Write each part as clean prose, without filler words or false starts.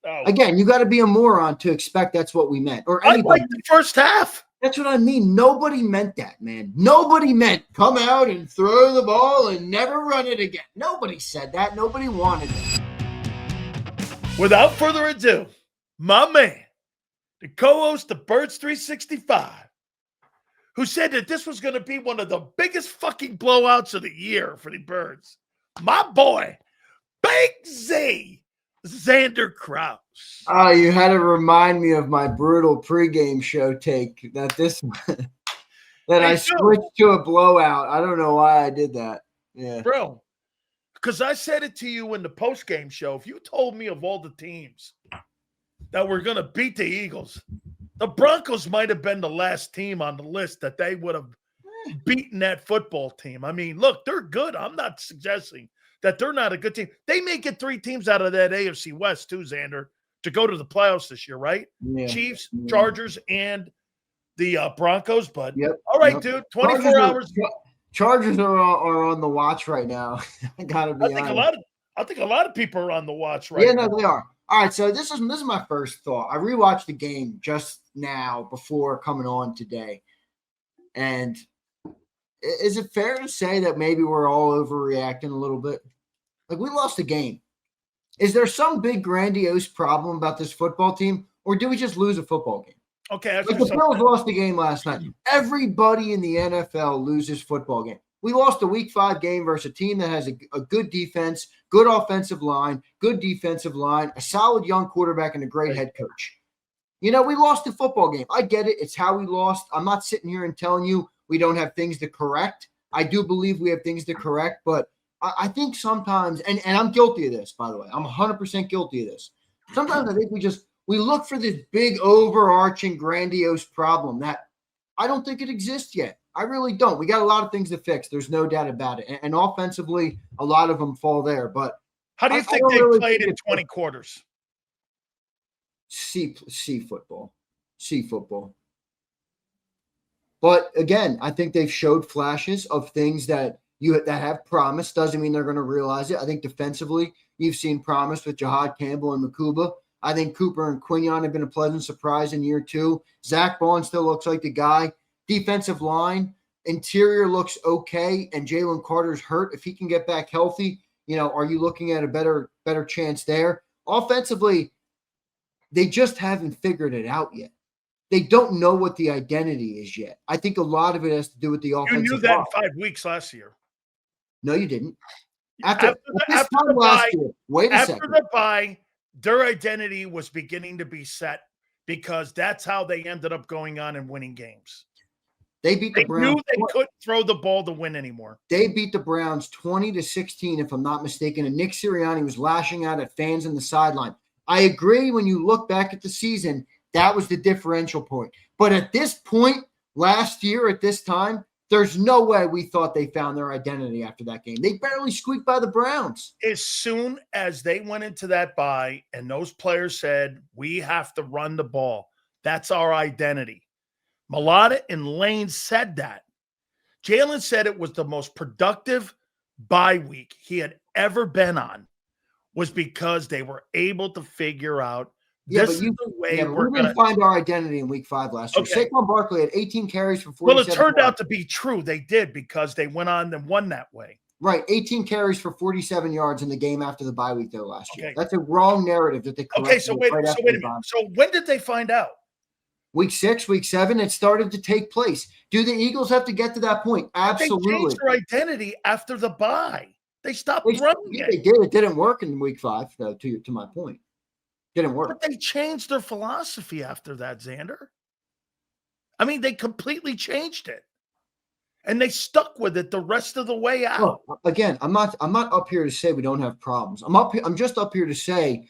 Oh. Again, you got to be a moron to expect that's what we meant. Or I anybody. like the first half. That's what I mean. Nobody meant that, man. Nobody meant come out and throw the ball and never run it again. Nobody said that. Nobody wanted it. Without further ado, my man, the co-host of Birds 365, who said that this was going to be one of the biggest fucking blowouts of the year for the Birds. My boy, Big Z, Zander Krause. Oh, you had to remind me of my brutal pregame show take that I switched to a blowout. I don't know why I did that. Yeah. Bro, because I said it to you in the postgame show. If you told me of all the teams that were going to beat the Eagles, the Broncos might have been the last team on the list that they would have beaten that football team. I mean, look, they're good. I'm not suggesting that they're not a good team. They may get 3 teams out of that AFC West too, Xander, to go to the playoffs this year, right? Yeah. Chiefs, Chargers, and the Broncos. But all right, dude, 24 hours. Chargers are on the watch right now. I gotta be honest. I think a lot of people are on the watch right now. Yeah, no, they are. All right, so this is my first thought. I rewatched the game just now before coming on today. And is it fair to say that maybe we're all overreacting a little bit? Like, we lost the game. Is there some big grandiose problem about this football team, or did we just lose a football game? Okay. Like, the Bills lost the game last night. Everybody in the NFL loses football game. We lost a Week 5 game versus a team that has a good defense, good offensive line, good defensive line, a solid young quarterback, and a great head coach. You know, we lost the football game. I get it. It's how we lost. I'm not sitting here and telling you we don't have things to correct. I do believe we have things to correct, but I think sometimes, and I'm guilty of this, by the way. I'm 100% guilty of this. Sometimes I think we look for this big, overarching, grandiose problem that I don't think it exists yet. I really don't. We got a lot of things to fix. There's no doubt about it. And offensively, a lot of them fall there. But how do you think they played in 20 quarters? C football. But again, I think they've showed flashes of things that have promise. Doesn't mean they're going to realize it. I think defensively, you've seen promise with Jahad Campbell and Makuba. I think Cooper and Quinion have been a pleasant surprise in year 2. Zach Bond still looks like the guy. Defensive line, interior looks okay, and Jalen Carter's hurt. If he can get back healthy, are you looking at a better chance there? Offensively, they just haven't figured it out yet. They don't know what the identity is yet. I think a lot of it has to do with the offensive line. You knew that in 5 weeks last year. No, you didn't. After the bye, their identity was beginning to be set because that's how they ended up going on and winning games. They beat the Browns. Knew they couldn't throw the ball to win anymore. They beat the Browns 20-16, if I'm not mistaken, and Nick Sirianni was lashing out at fans in the sideline. I agree when you look back at the season, that was the differential point. But at this point, last year at this time, there's no way we thought they found their identity after that game. They barely squeaked by the Browns. As soon as they went into that bye and those players said, we have to run the ball, that's our identity. Mulata and Lane said that. Jalen said it was the most productive bye week he had ever been on was because they were able to figure out this is the way we're going to find our identity in Week 5 last year. Okay. Saquon Barkley had 18 carries for 47 yards. Well, it turned out to be true. They did because they went on and won that way. Right. 18 carries for 47 yards in the game after the bye week, though, last year. That's a wrong narrative that they corrected. Okay, so wait a minute. So when did they find out? Week 6, Week 7, it started to take place. Do the Eagles have to get to that point? Absolutely. They changed their identity after the bye. They stopped running it. They did. It didn't work in Week 5, though, to my point. Didn't work. But they changed their philosophy after that, Xander. I mean, they completely changed it. And they stuck with it the rest of the way out. Well, again, I'm not up here to say we don't have problems. I'm just up here to say,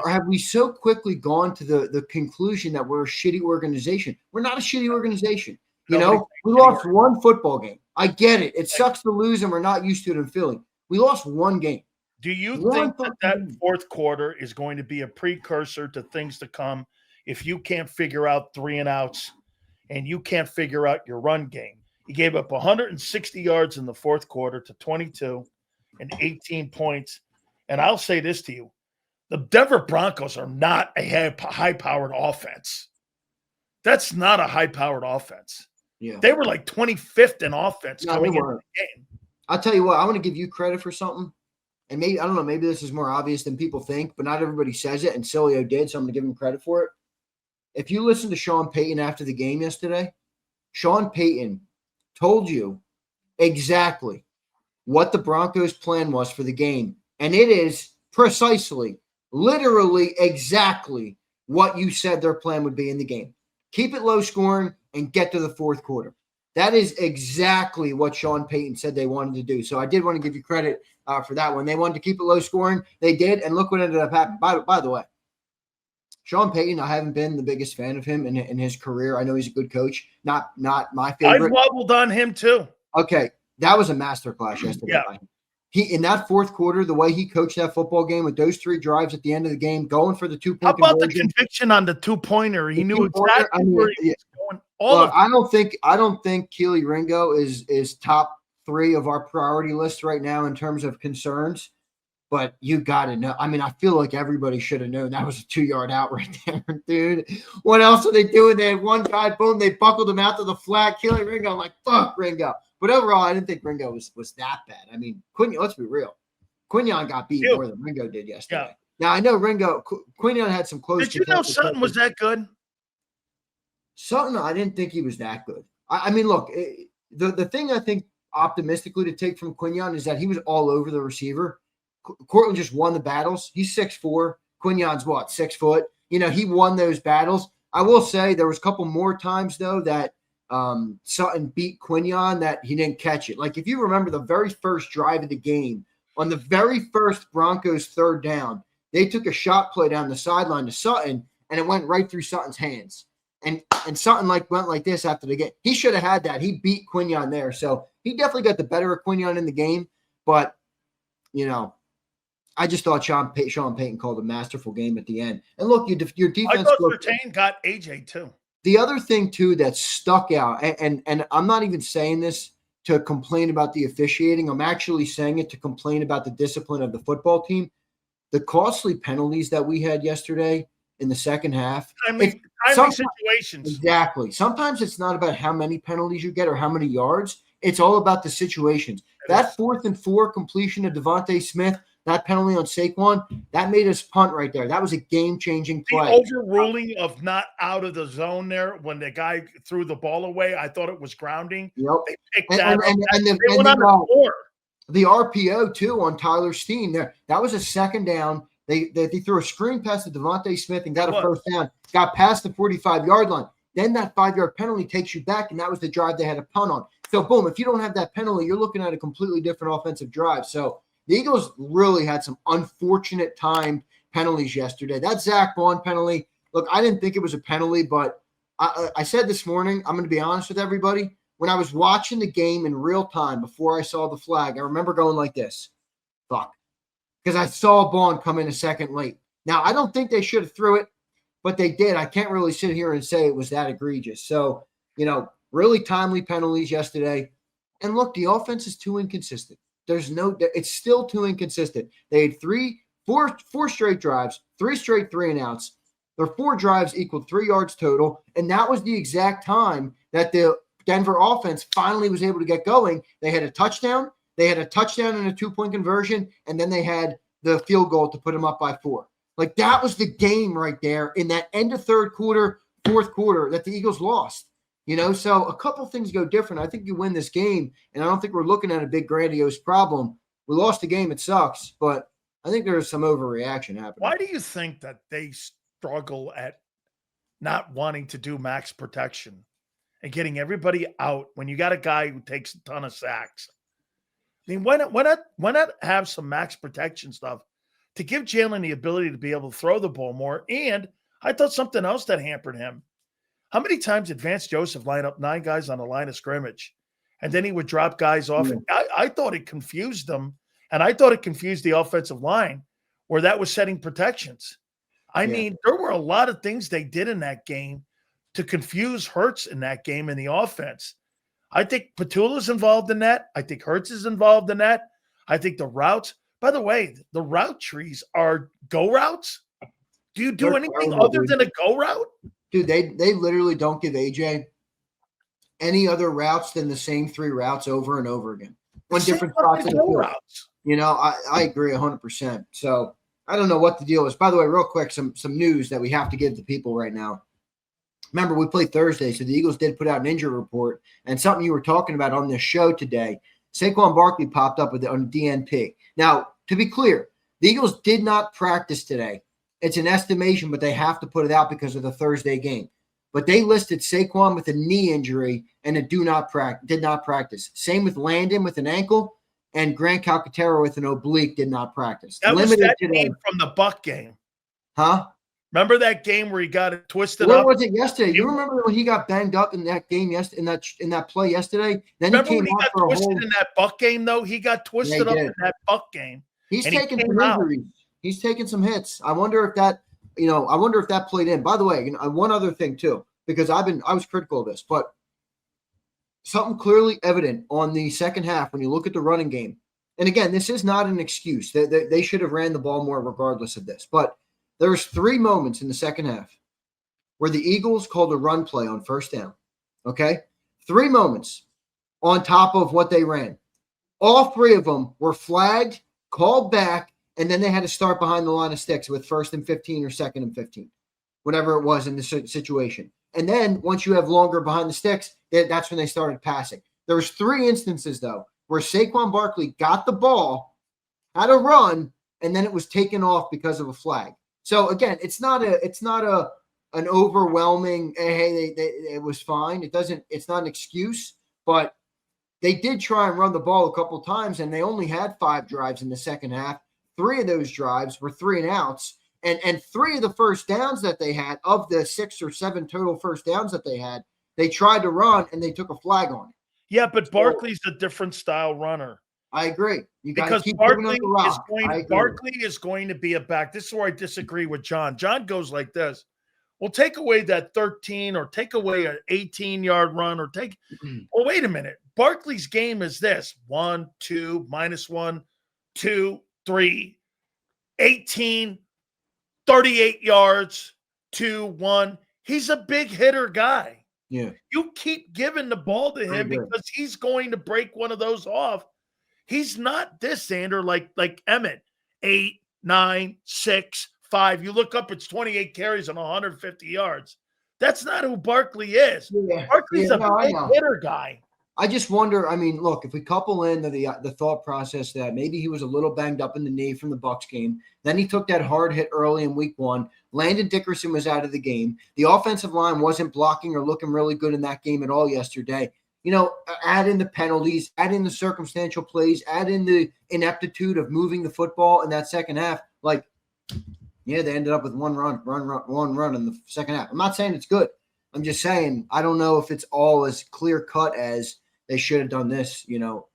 have we so quickly gone to the conclusion that we're a shitty organization? We're not a shitty organization. We lost one football game. I get it. It sucks to lose, and we're not used to it in Philly. We lost one game. Do you think that fourth quarter is going to be a precursor to things to come if you can't figure out 3 and outs and you can't figure out your run game? He gave up 160 yards in the fourth quarter to 22 and 18 points. And I'll say this to you. The Denver Broncos are not a high-powered offense. That's not a high-powered offense. Yeah. They were like 25th in offense No, coming they into weren't. the game. I'll tell you what, I want to give you credit for something. And maybe, I don't know, maybe this is more obvious than people think, but not everybody says it, and Sileo did, so I'm going to give him credit for it. If you listen to Sean Payton after the game yesterday, Sean Payton told you exactly what the Broncos' plan was for the game. And it is precisely, literally exactly what you said their plan would be in the game. Keep it low scoring and get to the fourth quarter. That is exactly what Sean Payton said they wanted to do. So I did want to give you credit for that one. They wanted to keep it low scoring. They did. And look what ended up happening. By the way, Sean Payton, I haven't been the biggest fan of him in his career. I know he's a good coach. Not my favorite. I wobbled on him too. Okay. That was a masterclass yesterday. Yeah. He, in that fourth quarter, the way he coached that football game with those 3 drives at the end of the game, going for the 2-point How about conversion. the conviction on the 2-pointer? He knew exactly where he was going. I don't think Keely Ringo is top 3 of our priority list right now in terms of concerns. But you got to know. I mean, I feel like everybody should have known that was a 2-yard out right there, dude. What else are they doing? They had one guy, boom, they buckled him out to the flat. Keely Ringo, I'm like, fuck Ringo. But overall, I didn't think Ringo was that bad. I mean, let's be real. Quinion got beat more than Ringo did yesterday. Yeah. Now, I know Quinion had some close. Did you know Sutton was that good? Sutton, I didn't think he was that good. I mean, look, the thing I think optimistically to take from Quinion is that he was all over the receiver. Cortland just won the battles. He's 6'4". Quinion's what, 6 foot? You know, he won those battles. I will say there was a couple more times, though, that Sutton beat Quinion that he didn't catch it. Like, if you remember the very first drive of the game, on the very first Broncos 3rd down, they took a shot play down the sideline to Sutton, and it went right through Sutton's hands. And Sutton went like this after the game. He should have had that. He beat Quinion there. So he definitely got the better of Quinion in the game. But, you know, I just thought Sean Payton called a masterful game at the end. And look, your defense. I thought Surtain got AJ too. The other thing too that stuck out, and I'm not even saying this to complain about the officiating. I'm actually saying it to complain about the discipline of the football team. The costly penalties that we had yesterday in the second half. Timely situations. Exactly. Sometimes it's not about how many penalties you get or how many yards. It's all about the situations. That 4th and 4 completion of Devontae Smith, that penalty on Saquon, that made us punt right there. That was a game-changing play. The overruling of not out of the zone there when the guy threw the ball away, I thought it was grounding. Yep. They picked that up. They went on the floor. The RPO, too, on Tyler Steen there. That was a 2nd down. They threw a screen pass to Devontae Smith and got a 1st down. Got past the 45-yard line. Then that 5-yard penalty takes you back, and that was the drive they had a punt on. So, boom, if you don't have that penalty, you're looking at a completely different offensive drive. So, the Eagles really had some unfortunate timed penalties yesterday. That Zach Bond penalty, look, I didn't think it was a penalty, but I said this morning, I'm going to be honest with everybody, when I was watching the game in real time before I saw the flag, I remember going like this, fuck, because I saw Bond come in a second late. Now, I don't think they should have threw it, but they did. I can't really sit here and say it was that egregious. So, you know, really timely penalties yesterday. And look, the offense is too inconsistent. It's still too inconsistent. They had four straight drives, 3 straight 3-and-outs. Their 4 drives equaled 3 yards total. And that was the exact time that the Denver offense finally was able to get going. They had a touchdown. They had a touchdown and a 2-point conversion. And then they had the field goal to put them up by 4. Like, that was the game right there in that end of 3rd quarter, 4th quarter that the Eagles lost. You know, so a couple things go different. I think you win this game, and I don't think we're looking at a big grandiose problem. We lost the game. It sucks, but I think there's some overreaction happening. Why do you think that they struggle at not wanting to do max protection and getting everybody out when you got a guy who takes a ton of sacks? I mean, why not have some max protection stuff to give Jalen the ability to be able to throw the ball more? And I thought something else that hampered him. How many times did Vance Joseph line up 9 guys on the line of scrimmage, and then he would drop guys off? And I thought it confused them, and I thought it confused the offensive line where that was setting protections. I mean, there were a lot of things they did in that game to confuse Hurts in that game in the offense. I think Petula's involved in that. I think Hurts is involved in that. I think the routes. By the way, the route trees are go routes. Do you do They're anything terrible, other dude. than a go route? Dude, they literally don't give AJ any other routes than the same 3 routes over and over again on Say different fucking spots of the go field. routes. You know, I agree 100%. So I don't know what the deal is. By the way, real quick, some news that we have to give to people right now. Remember, we played Thursday, so the Eagles did put out an injury report, and something you were talking about on this show today. Saquon Barkley popped up on DNP. Now, to be clear, the Eagles did not practice today. It's an estimation, but they have to put it out because of the Thursday game. But they listed Saquon with a knee injury and a did not practice. Same with Landon with an ankle, and Grant Calcaterra with an oblique did not practice. That was Limited that today. game from the Buck game. Huh? Remember that game where he got it twisted Where up? was it yesterday? You remember when he got banged up in that game in that play yesterday? Then Remember he came when he out got for a twisted whole. in that Buck game, though? He got twisted up in that Buck game. He's and he taking came some out. injuries. He's taking some hits. I wonder if that played in. By the way, one other thing too, because I was critical of this, but something clearly evident on the second half when you look at the running game. And again, this is not an excuse. They should have ran the ball more regardless of this. But there was 3 moments in the second half where the Eagles called a run play on first down. Okay? 3 moments on top of what they ran. All 3 of them were flagged, called back, and then they had to start behind the line of sticks with 1st and 15 or 2nd and 15, whatever it was in the situation. And then once you have longer behind the sticks, that's when they started passing. There was 3 instances, though, where Saquon Barkley got the ball, had a run, and then it was taken off because of a flag. So again, it's not an overwhelming, hey, it was fine. It's not an excuse, but they did try and run the ball a couple times, and they only had 5 drives in the second half. 3 of those drives were 3 and outs, and 3 of the first downs that they had, of the 6 or 7 total first downs that they had, they tried to run and they took a flag on it. Yeah, but Barkley's a different style runner. I agree. You got to Because keep Barkley Barkley is going to be a back. This is where I disagree with John. John goes like this. Well, take away that 13 or take away an 18-yard run or well, wait a minute. Barkley's game is this: 1, 2, -1, 2, 3, 18, 38 yards, 2, 1. He's a big hitter guy. Yeah. You keep giving the ball to him because he's going to break one of those off. He's not this, Zander, like Emmett, 8, 9, 6, 5. You look up, it's 28 carries and 150 yards. That's not who Barkley is. Yeah. Barkley's a big hitter guy. I just wonder, I mean, look, if we couple in the thought process that maybe he was a little banged up in the knee from the Bucks game, then he took that hard hit early in week 1. Landon Dickerson was out of the game. The offensive line wasn't blocking or looking really good in that game at all yesterday. You know, add in the penalties, add in the circumstantial plays, add in the ineptitude of moving the football in that second half. Like, yeah, they ended up with one run in the second half. I'm not saying it's good. I'm just saying I don't know if it's all as clear cut as they should have done this,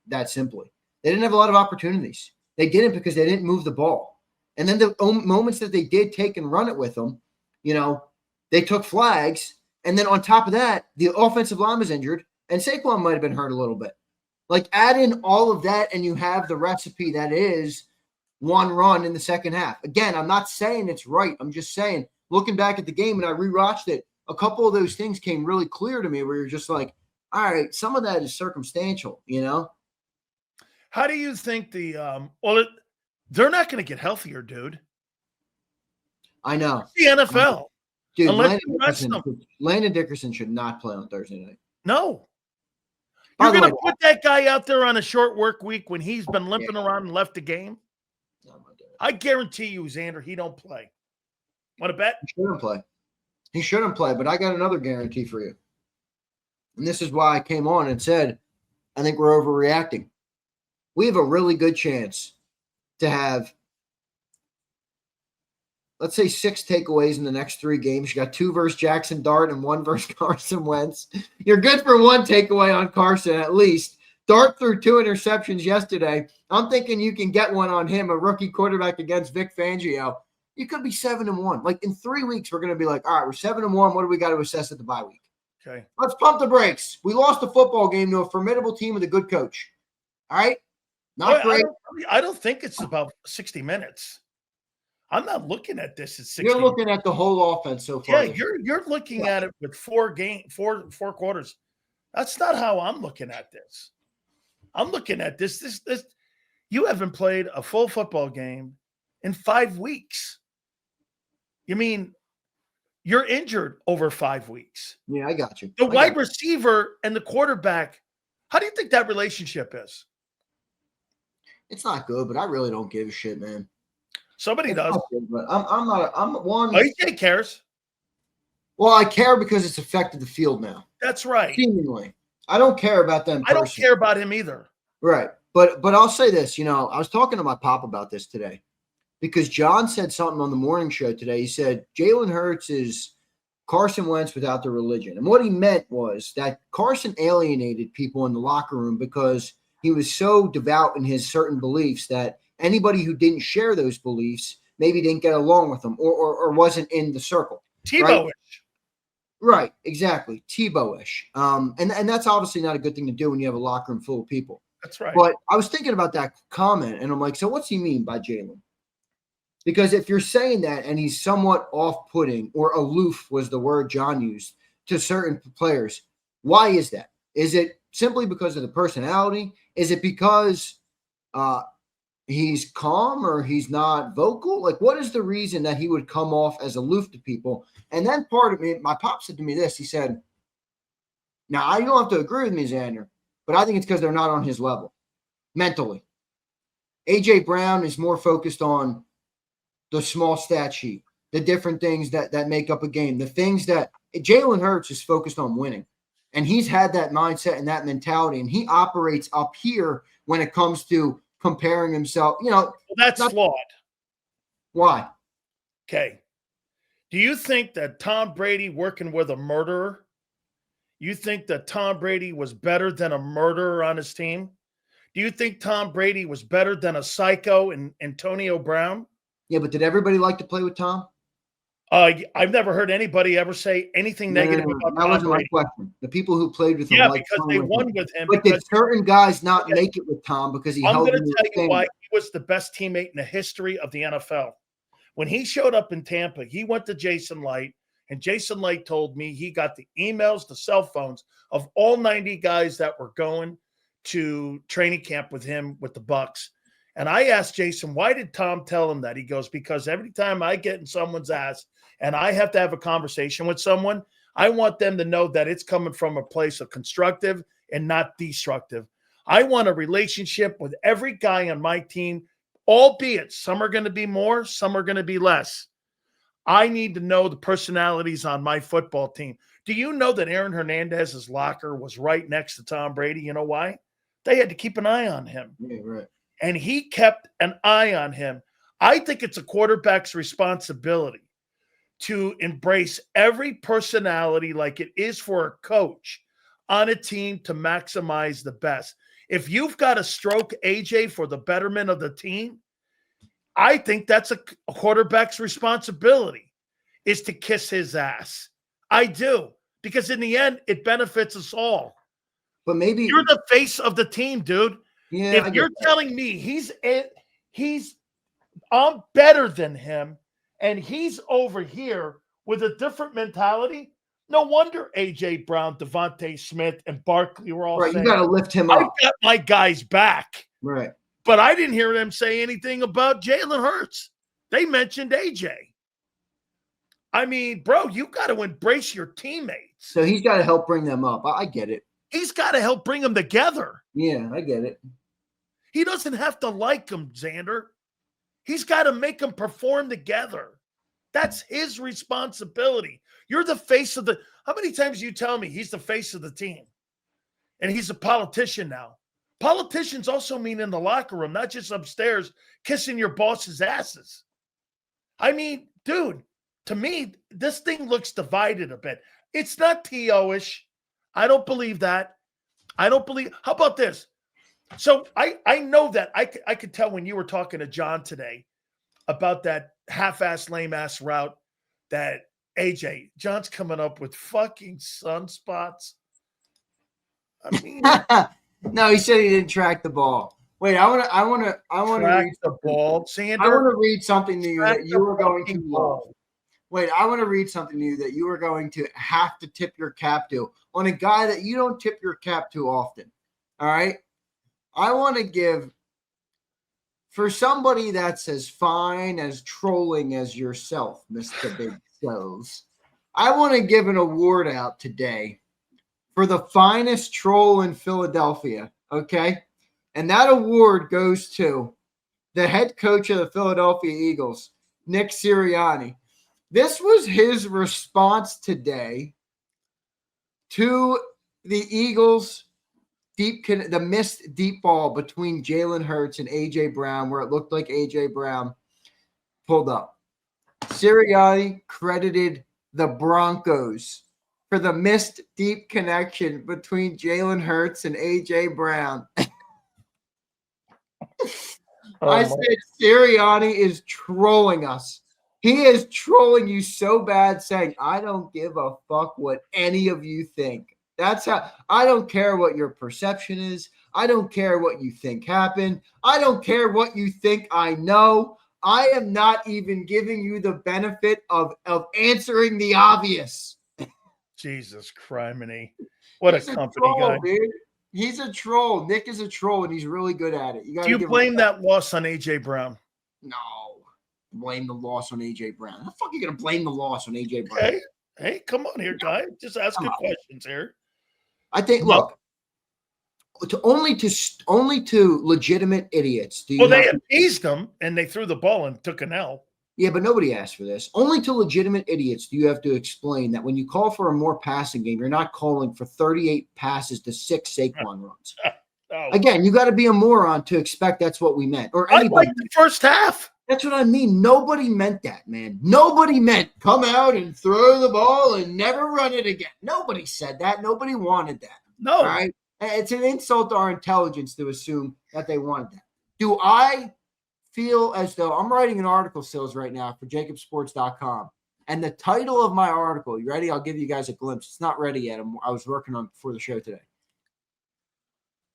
that simply. They didn't have a lot of opportunities. They didn't because they didn't move the ball. And then the moments that they did take and run it with them, they took flags. And then on top of that, the offensive line was injured. And Saquon might have been hurt a little bit. Like, add in all of that, and you have the recipe that is one run in the second half. Again, I'm not saying it's right. I'm just saying, looking back at the game, and I rewatched it, a couple of those things came really clear to me where you're just like, all right, some of that is circumstantial, How do you think they're not going to get healthier, dude. I know. It's the NFL. Dude, Landon Dickerson should not play on Thursday night. No. You're going to put that guy out there on a short work week when he's been limping around and left the game? I guarantee you, Zander, he don't play. Want to bet? He shouldn't play, but I got another guarantee for you. And this is why I came on and said, I think we're overreacting. We have a really good chance to have, let's say, 6 takeaways in the next 3 games. You got 2 versus Jackson Dart and 1 versus Carson Wentz. You're good for 1 takeaway on Carson at least. Dart threw 2 interceptions yesterday. I'm thinking you can get one on him, a rookie quarterback against Vic Fangio. You could be 7-1. Like, in 3 weeks, we're going to be like, all right, we're 7-1. What do we got to assess at the bye week? Okay. Let's pump the brakes. We lost a football game to a formidable team with a good coach. All right? Not great. I don't think it's about 60 minutes. I'm not looking at this as 60. You're looking at the whole offense so far. Yeah, you're looking at it with four quarters. That's not how I'm looking at this. I'm looking at this. You haven't played a full football game in 5 weeks. You mean you're injured over 5 weeks? Yeah, I got you. The wide receiver and the quarterback. How do you think that relationship is? It's not good, but I really don't give a shit, man. Somebody does. Good, but I'm not. I'm one. AJ cares. Well, I care because it's affected the field now. That's right. Seemingly, I don't care about them. I don't care about him either. Right, but I'll say this. You know, I was talking to my pop about this today because John said something on the morning show today. He said Jalen Hurts is Carson Wentz without the religion, and what he meant was that Carson alienated people in the locker room because he was so devout in his certain beliefs that anybody who didn't share those beliefs maybe didn't get along with him or wasn't in the circle. Tebow-ish. Right, exactly. Tebow-ish. And that's obviously not a good thing to do when you have a locker room full of people. That's right. But I was thinking about that comment, and I'm like, so what's he mean by Jalen? Because if you're saying that and he's somewhat off-putting or aloof was the word John used to certain players, why is that? Is it simply because of the personality? Is it because he's calm or he's not vocal? Like, what is the reason that he would come off as aloof to people? And then part of me, my pop said to me this, he said, now I don't have to agree with me, Zander, but I think it's because they're not on his level mentally. A.J. Brown is more focused on the small stat sheet, the different things that make up a game, the things that Jalen Hurts is focused on winning. And he's had that mindset and that mentality, and he operates up here when it comes to comparing himself. You know, well, that's flawed. Why? Okay. Do you think that Tom Brady working with a murderer, you think that Tom Brady was better than a murderer on his team? Do you think Tom Brady was better than a psycho in Antonio Brown? Yeah, but did everybody like to play with Tom? I've never heard anybody ever say anything negative about Tom Brady. That wasn't my question. The people who played with him, because they won with him. But did certain guys not make it with Tom because he? I'm going to tell you why he was the best teammate in the history of the NFL. When he showed up in Tampa, he went to Jason Light, and Jason Light told me he got the emails, the cell phones of all 90 guys that were going to training camp with him with the Bucs. And I asked Jason, why did Tom tell him that? He goes, because every time I get in someone's ass and I have to have a conversation with someone, I want them to know that it's coming from a place of constructive and not destructive. I want a relationship with every guy on my team, albeit some are going to be more, some are going to be less. I need to know the personalities on my football team. Do you know that Aaron Hernandez's locker was right next to Tom Brady? You know why? They had to keep an eye on him. Yeah, right. And he kept an eye on him. I think it's a quarterback's responsibility to embrace every personality like it is for a coach on a team to maximize the best. If you've got to stroke AJ for the betterment of the team, I think that's a quarterback's responsibility is to kiss his ass. I do, because in the end, it benefits us all. But maybe you're the face of the team, dude. Yeah, if you're telling me I'm better than him and he's over here with a different mentality, no wonder A.J. Brown, Devontae Smith, and Barkley were all saying, you got to lift him up. I've got my guys back. Right. But I didn't hear them say anything about Jalen Hurts. They mentioned A.J. I mean, bro, you got to embrace your teammates. So he's got to help bring them up. I get it. He's got to help bring them together. Yeah, I get it. He doesn't have to like them, Zander. He's got to make them perform together. That's his responsibility. You're the face of the – how many times do you tell me he's the face of the team? And he's a politician now. Politicians also mean in the locker room, not just upstairs kissing your boss's asses. I mean, dude, to me, this thing looks divided a bit. It's not T.O.-ish. I don't believe that. How about this? So I know that I could tell when you were talking to John today about that half-ass, lame-ass route that AJ, John's coming up with fucking sunspots. I mean, no, he said he didn't track the ball. Wait, I want to Track read the something. ball, I want Sander. to read something to you Track that you the are going to fucking love. ball. Wait, I want to read something to you that you are going to have to tip your cap to on a guy that you don't tip your cap to often. All right? I want to give, for somebody that's as fine as trolling as yourself, Mr. Big Shows, I want to give an award out today for the finest troll in Philadelphia, okay? And that award goes to the head coach of the Philadelphia Eagles, Nick Sirianni. This was his response today to the Eagles' the missed deep ball between Jalen Hurts and A.J. Brown, where it looked like A.J. Brown pulled up. Sirianni credited the Broncos for the missed deep connection between Jalen Hurts and A.J. Brown. I said Sirianni is trolling us. He is trolling you so bad, saying, I don't give a fuck what any of you think. That's how I don't care what your perception is. I don't care what you think happened. I don't care what you think I know. I am not even giving you the benefit of answering the obvious. Jesus criminy. What He's a a company troll, guy. dude. He's a troll. Nick is a troll, and he's really good at it. You got Do you blame that loss on A.J. Brown? No. Blame the loss on A.J. Brown. How the fuck are you going to blame the loss on A.J. Brown? Hey, come on here, guy. Just asking questions here. I think, look, only to legitimate idiots do you Well, they appeased them, and they threw the ball and took an L. Yeah, but nobody asked for this. Only to legitimate idiots do you have to explain that when you call for a more passing game, you're not calling for 38 passes to 6 Saquon runs. Oh. Again, you got to be a moron to expect that's what we meant. Or I anybody. like the first half. That's what I mean. Nobody meant that, man. Nobody meant come out and throw the ball and never run it again. Nobody said that. Nobody wanted that. No. All right. It's an insult to our intelligence to assume that they wanted that. Do I feel as though I'm writing an article sales right now for JAKIBSports.com? And the title of my article, you ready? I'll give you guys a glimpse. It's not ready yet. I was working on it before the show today.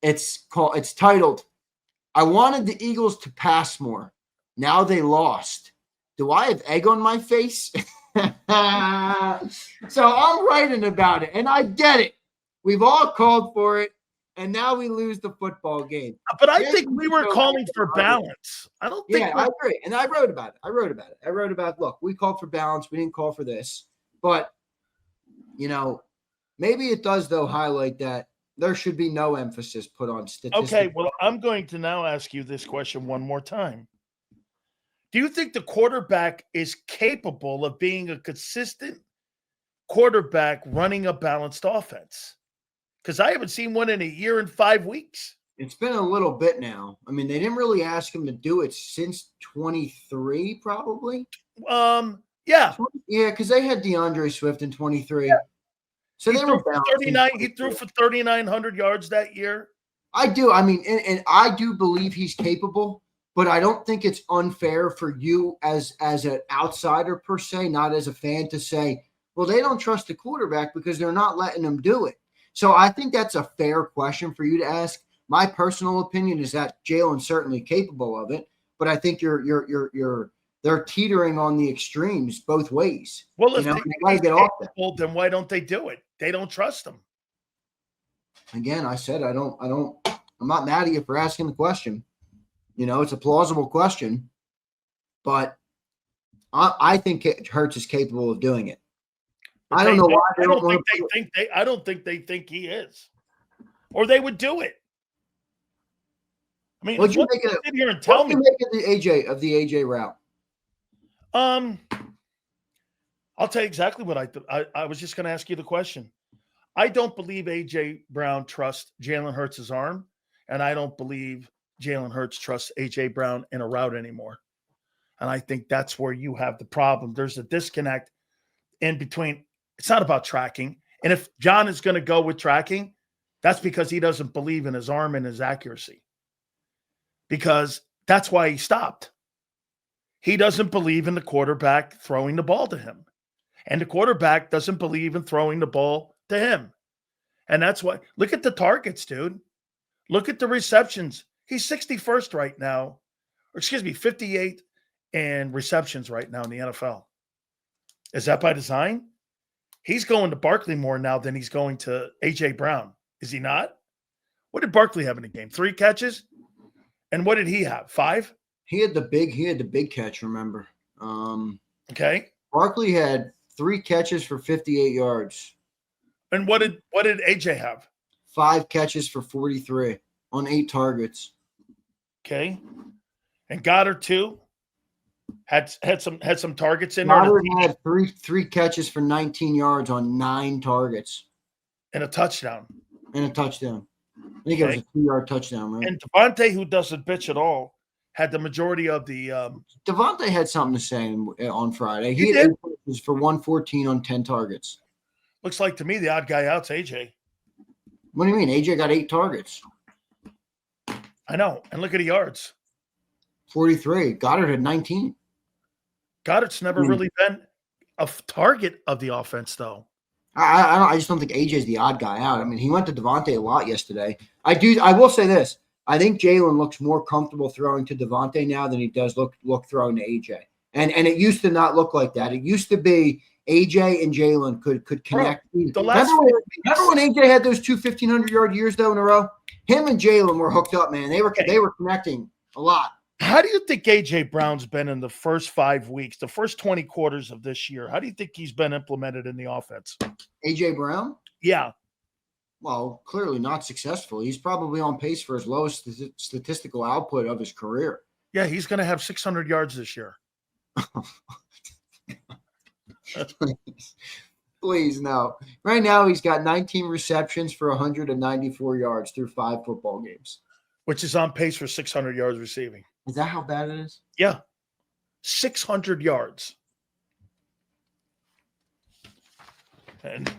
It's titled, I wanted the Eagles to pass more. Now they lost. Do I have egg on my face? So I'm writing about it, and I get it. We've all called for it, and now we lose the football game. But I think we were calling for balance. I don't think. Yeah, I agree. And I wrote about it. Look, we called for balance. We didn't call for this. But, maybe it does, though, highlight that there should be no emphasis put on statistics. Okay, well, I'm going to now ask you this question one more time. Do you think the quarterback is capable of being a consistent quarterback running a balanced offense? Because I haven't seen one in a year and 5 weeks. It's been a little bit now. I mean, they didn't really ask him to do it since 23, probably. Yeah. Yeah, because they had DeAndre Swift in 23. Yeah. So they were 39. He threw for 3,900 yards that year. I do. I mean, and I do believe he's capable. But I don't think it's unfair for you as an outsider per se, not as a fan, to say, well, they don't trust the quarterback because they're not letting them do it. So I think that's a fair question for you to ask. My personal opinion is that Jalen's certainly capable of it, but I think they're teetering on the extremes both ways. Well, if they get off that, then why don't they do it? They don't trust him. Again, I said I'm not mad at you for asking the question. It's a plausible question, but I think Hurts is capable of doing it. I don't know why they don't want to. I don't think they think he is, or they would do it. I mean, what you make of the AJ route? I'll tell you exactly what I was just going to ask you the question. I don't believe AJ Brown trusts Jalen Hurts' arm, and I don't believe Jalen Hurts trusts A.J. Brown in a route anymore. And I think that's where you have the problem. There's a disconnect in between. It's not about tracking. And if John is going to go with tracking, that's because he doesn't believe in his arm and his accuracy. Because that's why he stopped. He doesn't believe in the quarterback throwing the ball to him. And the quarterback doesn't believe in throwing the ball to him. And that's why, look at the targets, dude. Look at the receptions. He's 61st right now, or excuse me, 58 in receptions right now in the NFL. Is that by design? He's going to Barkley more now than he's going to A.J. Brown. Is he not? What did Barkley have in the game? 3 catches? And what did he have? 5? He had the big catch, remember. Okay. Barkley had 3 catches for 58 yards. And what did AJ have? 5 catches for 43 on 8 targets. Okay. And Goddard too had some targets in Goddard there. had three catches for 19 yards on 9 targets. And a touchdown. And a touchdown. I think it was a 2-yard touchdown, right? And Devontae, who doesn't bitch at all, had the majority of the Devontae had something to say on Friday. He had did. 8 catches for 114 on 10 targets. Looks like to me the odd guy out's AJ. What do you mean? AJ got 8 targets. I know. And look at the yards. 43. Goddard had 19. Goddard's never really been a target of the offense, though. I just don't think AJ's the odd guy out. I mean, he went to Devontae a lot yesterday. I will say this. I think Jalen looks more comfortable throwing to Devontae now than he does look throwing to AJ. And it used to not look like that. It used to be AJ and Jalen could connect. Remember when AJ had those 2 1,500-yard years, though, in a row? Him and Jalen were hooked up, man. They were connecting a lot. How do you think A.J. Brown's been in the first 5 weeks, the first 20 quarters of this year? How do you think he's been implemented in the offense? A.J. Brown? Yeah. Well, clearly not successful. He's probably on pace for his lowest statistical output of his career. Yeah, he's going to have 600 yards this year. Please, no. Right now, he's got 19 receptions for 194 yards through 5 football games. Which is on pace for 600 yards receiving. Is that how bad it is? Yeah. 600 yards. And,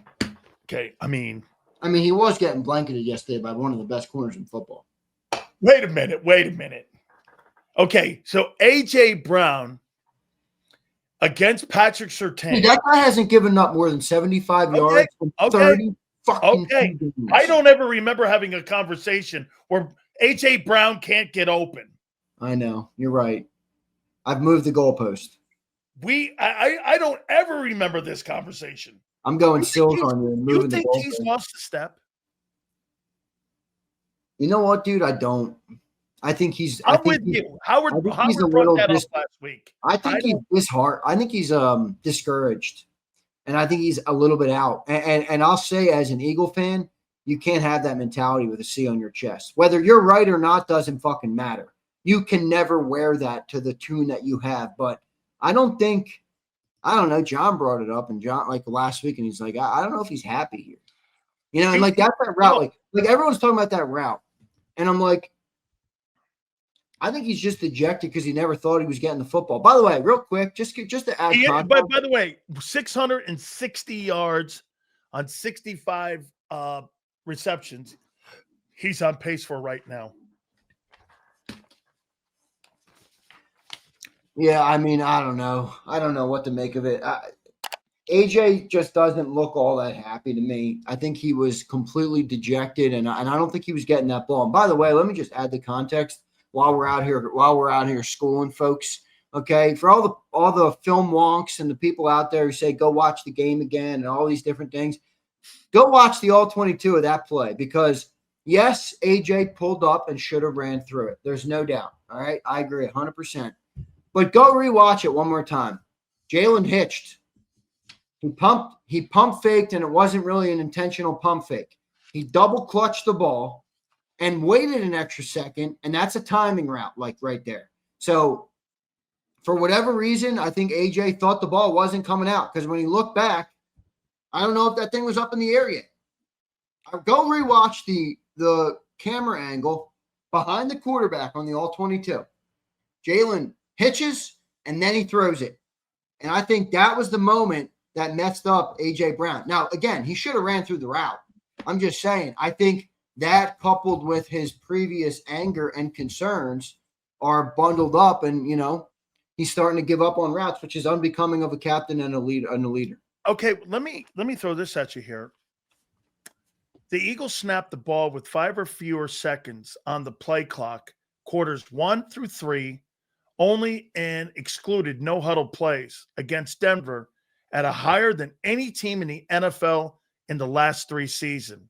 okay, I mean, he was getting blanketed yesterday by one of the best corners in football. Wait a minute. Okay, so A.J. Brown against Patrick Surtain. Dude, that guy hasn't given up more than 75 yards in 30 fucking games. I don't ever remember having a conversation where A.J. Brown can't get open. I know. You're right. I've moved the goalpost. I don't ever remember this conversation. I'm going sills on you. You think he's lost a step? You know what, dude? I don't. I think he's. I'm with you. Howard brought that up last week. I think he's disheartened. I think he's discouraged, and I think he's a little bit out. And I'll say, as an Eagle fan, you can't have that mentality with a C on your chest. Whether you're right or not doesn't fucking matter. You can never wear that to the tune that you have. But I don't know. John brought it up, and John, like last week, and he's like, I don't know if he's happy here. You know, and like that's that route. Like everyone's talking about that route. And I'm like, I think he's just dejected because he never thought he was getting the football. By the way, real quick, just to add context. By the way, 660 yards on 65 receptions. He's on pace for right now. Yeah, I mean, I don't know. I don't know what to make of it. AJ just doesn't look all that happy to me. I think he was completely dejected, and I don't think he was getting that ball. And by the way, let me just add the context while we're out here schooling folks. Okay, for all the film wonks and the people out there who say go watch the game again and all these different things, go watch the all 22 of that play, because yes, AJ pulled up and should have ran through it. There's no doubt. All right, I agree 100%. But go rewatch it one more time. Jalen hitched. He pump faked, and it wasn't really an intentional pump fake. He double clutched the ball and waited an extra second, and that's a timing route, like right there. So for whatever reason, I think AJ thought the ball wasn't coming out, because when he looked back, I don't know if that thing was up in the air yet. Go rewatch the camera angle behind the quarterback on the all 22. Jalen hitches, and then he throws it. And I think that was the moment that messed up A.J. Brown. Now, again, he should have ran through the route. I'm just saying, I think that coupled with his previous anger and concerns are bundled up, and, you know, he's starting to give up on routes, which is unbecoming of a captain and a leader. Okay, let me throw this at you here. The Eagles snapped the ball with 5 or fewer seconds on the play clock quarters 1 through 3 only and excluded no huddle plays against Denver at a higher than any team in the NFL in the last 3 seasons.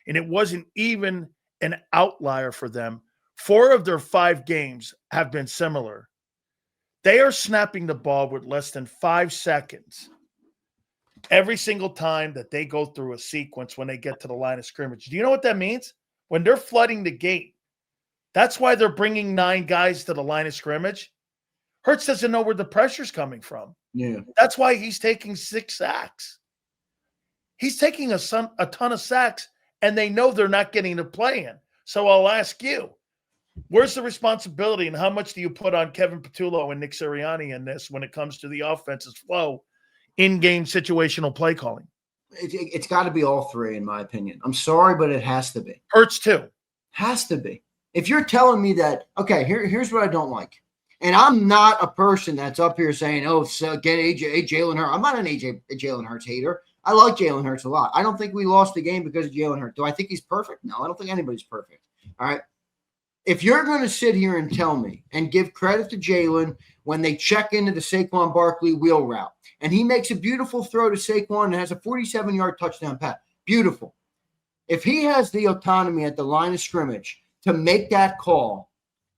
And it wasn't even an outlier for them. 4 of their 5 games have been similar. They are snapping the ball with less than 5 seconds every single time that they go through a sequence when they get to the line of scrimmage. Do you know what that means? When they're flooding the gate, that's why they're bringing 9 guys to the line of scrimmage. Hurts doesn't know where the pressure's coming from. Yeah. That's why he's taking 6 sacks. He's taking a ton of sacks, and they know they're not getting to play in. So I'll ask you, where's the responsibility and how much do you put on Kevin Patullo and Nick Sirianni in this when it comes to the offense's flow, in-game situational play calling? It's got to be all 3, in my opinion. I'm sorry, but it has to be. Hurts too. Has to be. If you're telling me that, okay, here's what I don't like. And I'm not a person that's up here saying, oh, so get Jalen Hurts. I'm not an Jalen Hurts hater. I like Jalen Hurts a lot. I don't think we lost the game because of Jalen Hurts. Do I think he's perfect? No, I don't think anybody's perfect. All right. If you're going to sit here and tell me and give credit to Jalen when they check into the Saquon Barkley wheel route, and he makes a beautiful throw to Saquon and has a 47-yard touchdown pass, beautiful. If he has the autonomy at the line of scrimmage to make that call,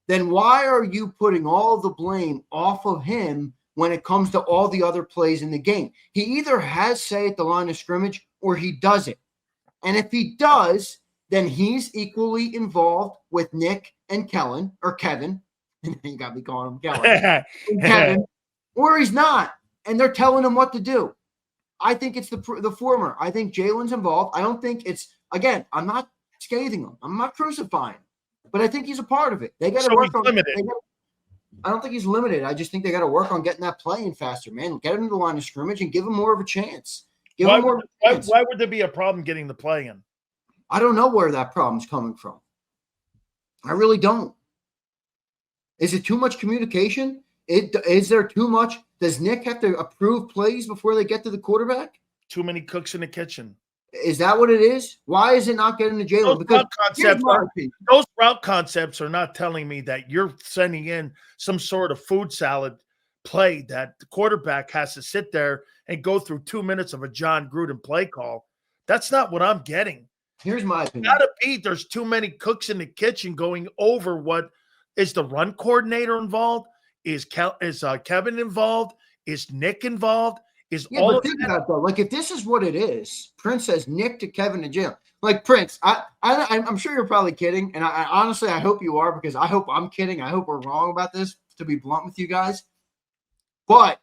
then why are you putting all the blame off of him when it comes to all the other plays in the game? He either has say at the line of scrimmage or he doesn't. And if he does, then he's equally involved with Nick and Kevin. You got me calling him Kellen. And Kevin, or he's not. And they're telling him what to do. I think it's the former. I think Jalen's involved. I don't think it's, again, I'm not scathing him. I'm not crucifying him. But I think he's a part of it. They got to work on it. I don't think he's limited. I just think they got to work on getting that play in faster, man. Get him to the line of scrimmage and give him more of a chance. Why would there be a problem getting the play in? I don't know where that problem's coming from. I really don't. Is it too much communication? Is there too much? Does Nick have to approve plays before they get to the quarterback? Too many cooks in the kitchen. Is that what it is? Why is it not getting to Jalen? Because those route concepts are not telling me that you're sending in some sort of food salad play that the quarterback has to sit there and go through 2 minutes of a John Gruden play call. That's not what I'm getting. Here's my opinion. Gotta be there's too many cooks in the kitchen going over what is the run coordinator involved? Is Kevin involved? Is Nick involved? But think about that. Like, if this is what it is, Prince says Nick to Kevin to Jalen. Like, Prince, I'm sure you're probably kidding, and I honestly I hope you are, because I hope I'm kidding. I hope we're wrong about this, to be blunt with you guys. But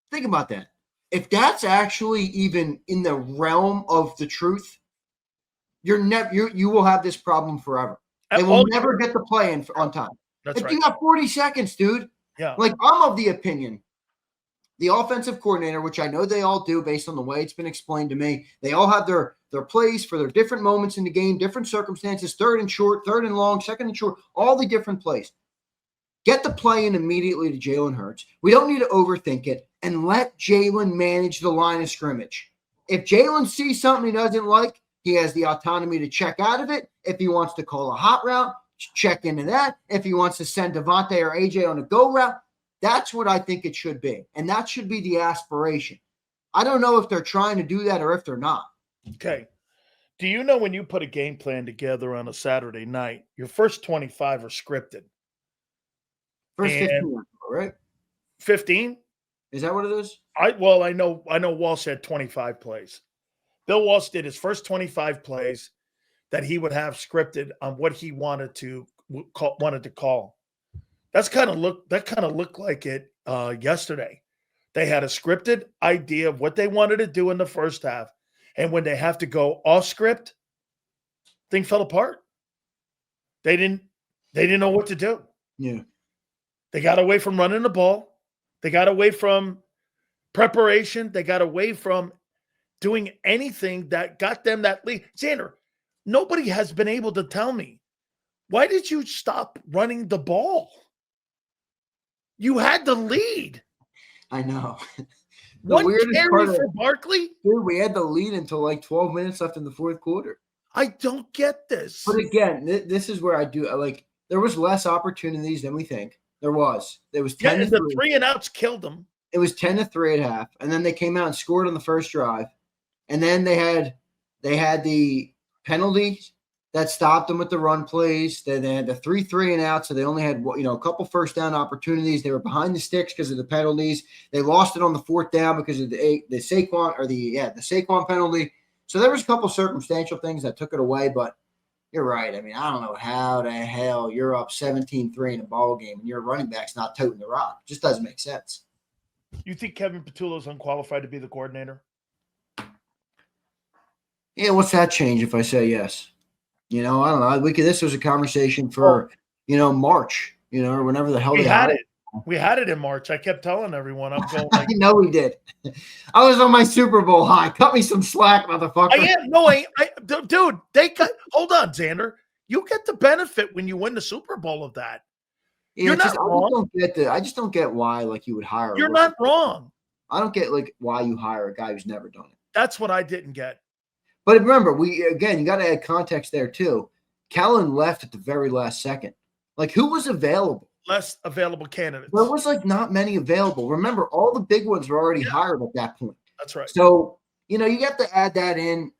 think about that. If that's actually even in the realm of the truth, you will have this problem forever. They will never get the play in on time. That's right. You got 40 seconds, dude. Yeah. Like, I'm of the opinion, the offensive coordinator, which I know they all do based on the way it's been explained to me, they all have their plays for their different moments in the game, different circumstances, third and short, third and long, second and short, all the different plays. Get the play in immediately to Jalen Hurts. We don't need to overthink it, and let Jalen manage the line of scrimmage. If Jalen sees something he doesn't like, he has the autonomy to check out of it. If he wants to call a hot route, check into that. If he wants to send Devontae or AJ on a go route, that's what I think it should be. And that should be the aspiration. I don't know if they're trying to do that or if they're not. Okay. Do you know when you put a game plan together on a Saturday night, your first 25 are scripted? First 15, right? 15? Is that what it is? I know Walsh had 25 plays. Bill Walsh did his first 25 plays that he would have scripted on what he wanted to call. That kind of looked like it yesterday. They had a scripted idea of what they wanted to do in the first half, and when they have to go off script, thing fell apart. They didn't know what to do. Yeah, they got away from running the ball. They got away from preparation. They got away from doing anything that got them that lead. Zander, nobody has been able to tell me, why did you stop running the ball? You had the lead. I know. One carry for Barkley? Dude, we had the lead until like 12 minutes left in the fourth quarter. I don't get this. But again, this is where I do like there was less opportunities than we think. There was. It was 10 Yeah, to and the 3. 3 and outs killed them. It was 10-3 at half, and then they came out and scored on the first drive, and then they had the penalties that stopped them with the run plays. Then they had the 3 and out, so they only had a couple first down opportunities. They were behind the sticks because of the penalties. They lost it on the 4th down because of the Saquon penalty. So there was a couple circumstantial things that took it away, but you're right. I mean, I don't know how the hell you're up 17-3 in a ball game and your running back's not toting the rock. It just doesn't make sense. You think Kevin Patullo's unqualified to be the coordinator? Yeah, what's that change if I say yes? I don't know. This was a conversation for, March, or whenever the hell We they had had it. We had it in March. I kept telling everyone I'm going like I know we did. I was on my Super Bowl high. Cut me some slack, motherfucker. Dude, hold on, Zander. You get the benefit when you win the Super Bowl of that. Yeah, You're not wrong. I just don't get why you would hire. You're not wrong. I don't get why you hire a guy who's never done it. That's what I didn't get. But remember, you got to add context there too. Kellen left at the very last second. Who was available? Less available candidates. There was not many available. Remember, all the big ones were already hired at that point. That's right. So, you have to add that in.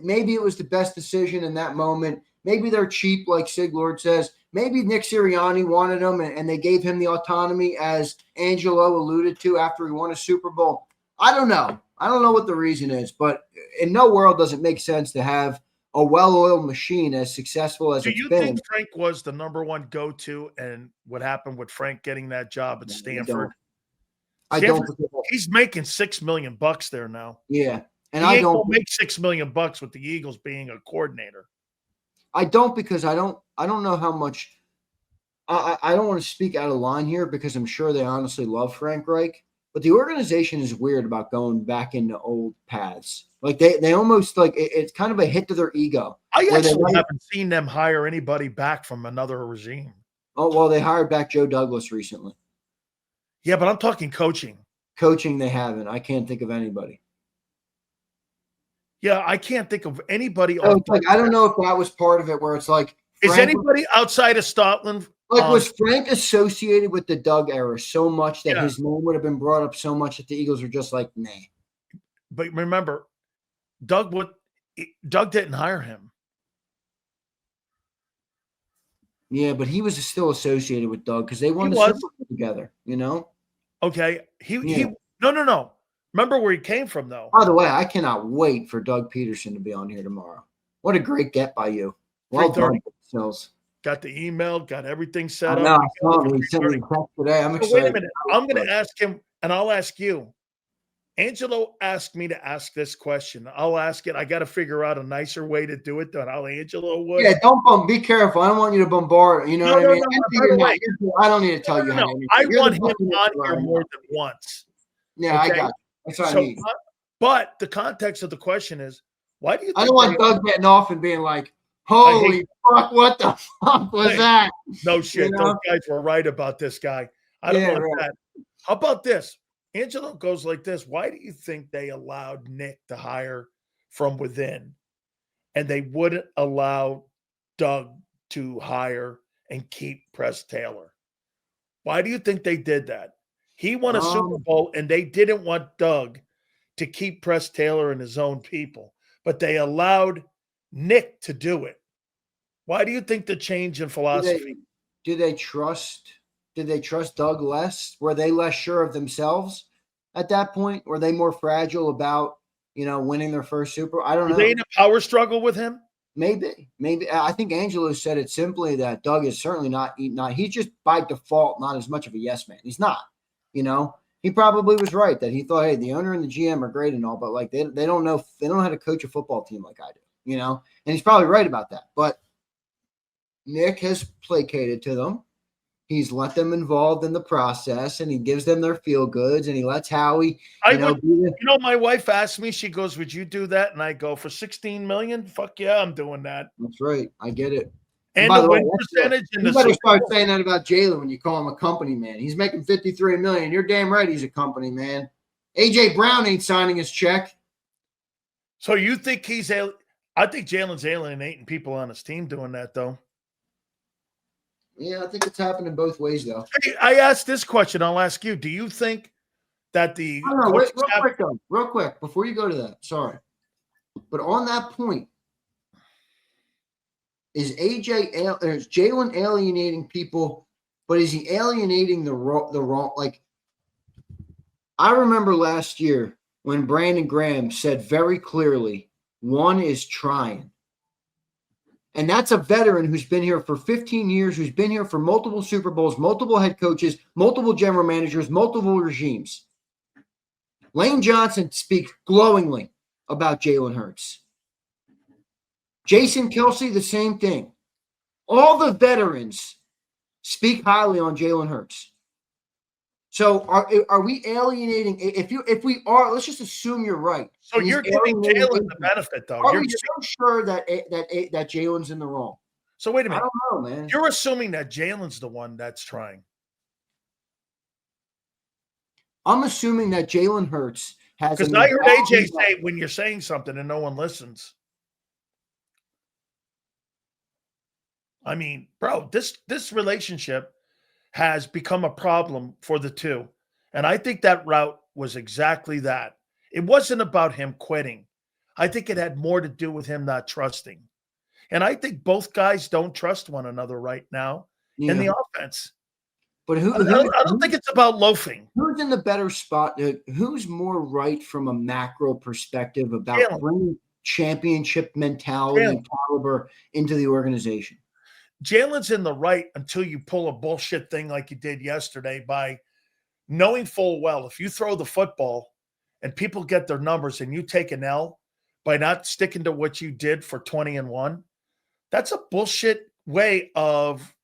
Maybe it was the best decision in that moment. Maybe they're cheap, like Sig Lord says. Maybe Nick Sirianni wanted him and they gave him the autonomy, as Angelo alluded to, after he won a Super Bowl. I don't know. I don't know what the reason is, but in no world does it make sense to have a well-oiled machine as successful as it's been. Do you think Frank was the number one go-to, and what happened with Frank getting that job at Stanford? I don't. He's making $6 million there now. Yeah, and I don't make $6 million with the Eagles being a coordinator. I don't, because I don't know how much. I don't want to speak out of line here because I'm sure they honestly love Frank Reich, but the organization is weird about going back into old paths. They almost it's kind of a hit to their ego. I actually haven't seen them hire anybody back from another regime. Oh, well, they hired back Joe Douglas recently. Yeah, but I'm talking coaching. Coaching, they haven't. I can't think of anybody. Yeah, I can't think of anybody. I don't know if that was part of it, where it's is anybody outside of Scotland? Was Frank associated with the Doug era so much that his name would have been brought up so much that the Eagles were just nah. But remember, Doug didn't hire him. Yeah, but he was still associated with Doug because they won the Super Bowl together, Okay. No. Remember where he came from, though. By the way, I cannot wait for Doug Peterson to be on here tomorrow. What a great get by you. Well done, Sills. Got the email, got everything set up. I saw him. He sent me a text today. I'm excited. Wait a minute. I'm going to ask him, and I'll ask you. Angelo asked me to ask this question. I'll ask it. I got to figure out a nicer way to do it than how Angelo would. Yeah, be careful. I don't want you to bombard. You know what I mean? I don't need to tell you how. I want him on here more than once. Yeah, okay? I got you. That's what I need. But the context of the question is, why do you think I don't want Doug getting off and being like, holy fuck, what the fuck was that? No shit. Those guys were right about this guy. I don't want that. How about this? Angelo goes like this. Why do you think they allowed Nick to hire from within and they wouldn't allow Doug to hire and keep Press Taylor? Why do you think they did that? He won a Super Bowl and they didn't want Doug to keep Press Taylor and his own people, but they allowed Nick to do it. Why do you think the change in philosophy? Did they trust Doug less? Were they less sure of themselves at that point? Were they more fragile about, winning their first Super Bowl? I don't know. Were they in a power struggle with him? Maybe. I think Angelo said it simply that Doug is certainly not. He's just by default not as much of a yes man. He's not. He probably was right that he thought, hey, the owner and the GM are great and all, but they don't know how to coach a football team like I do. And he's probably right about that. But Nick has placated to them. He's let them involved in the process, and he gives them their feel goods, and he lets Howie. My wife asked me. She goes, "Would you do that?" And I go, "For $16 million, fuck yeah, I'm doing that." That's right. I get it. And the win percentage. You better start saying that about Jalen when you call him a company man. He's making $53 million. You're damn right he's a company man. AJ Brown ain't signing his check. So you think I think Jalen's alienating people on his team doing that, though. Yeah, I think it's happening both ways, though. Hey, I asked this question. I'll ask you. Do you think that the I don't know. Wait, coaching real staff? quick, though. Real quick, before you go to that. Sorry. But on that point, is Jalen alienating people, but is he alienating the wrong? Like, I remember last year when Brandon Graham said very clearly, one is trying. And that's a veteran who's been here for 15 years, who's been here for multiple Super Bowls, multiple head coaches, multiple general managers, multiple regimes. Lane Johnson speaks glowingly about Jalen Hurts. Jason Kelsey, the same thing. All the veterans speak highly on Jalen Hurts. So are we alienating? If we are, let's just assume you're right. So you're giving Jalen the benefit, though. Are we so sure that Jalen's in the wrong? So wait a minute. I don't know, man. You're assuming that Jalen's the one that's trying. I'm assuming that Jalen Hurts has. Because I heard AJ say when you're saying something and no one listens. I mean, bro, this relationship has become a problem for the two. And I think that route was exactly that. It wasn't about him quitting. I think it had more to do with him not trusting. And I think both guys don't trust one another right now in the offense. But I don't think it's about loafing. Who's in the better spot? Who's more right from a macro perspective about bringing championship mentality and caliber into the organization? Jalen's in the right until you pull a bullshit thing like you did yesterday by knowing full well if you throw the football and people get their numbers and you take an L by not sticking to what you did for 20-1, that's a bullshit way of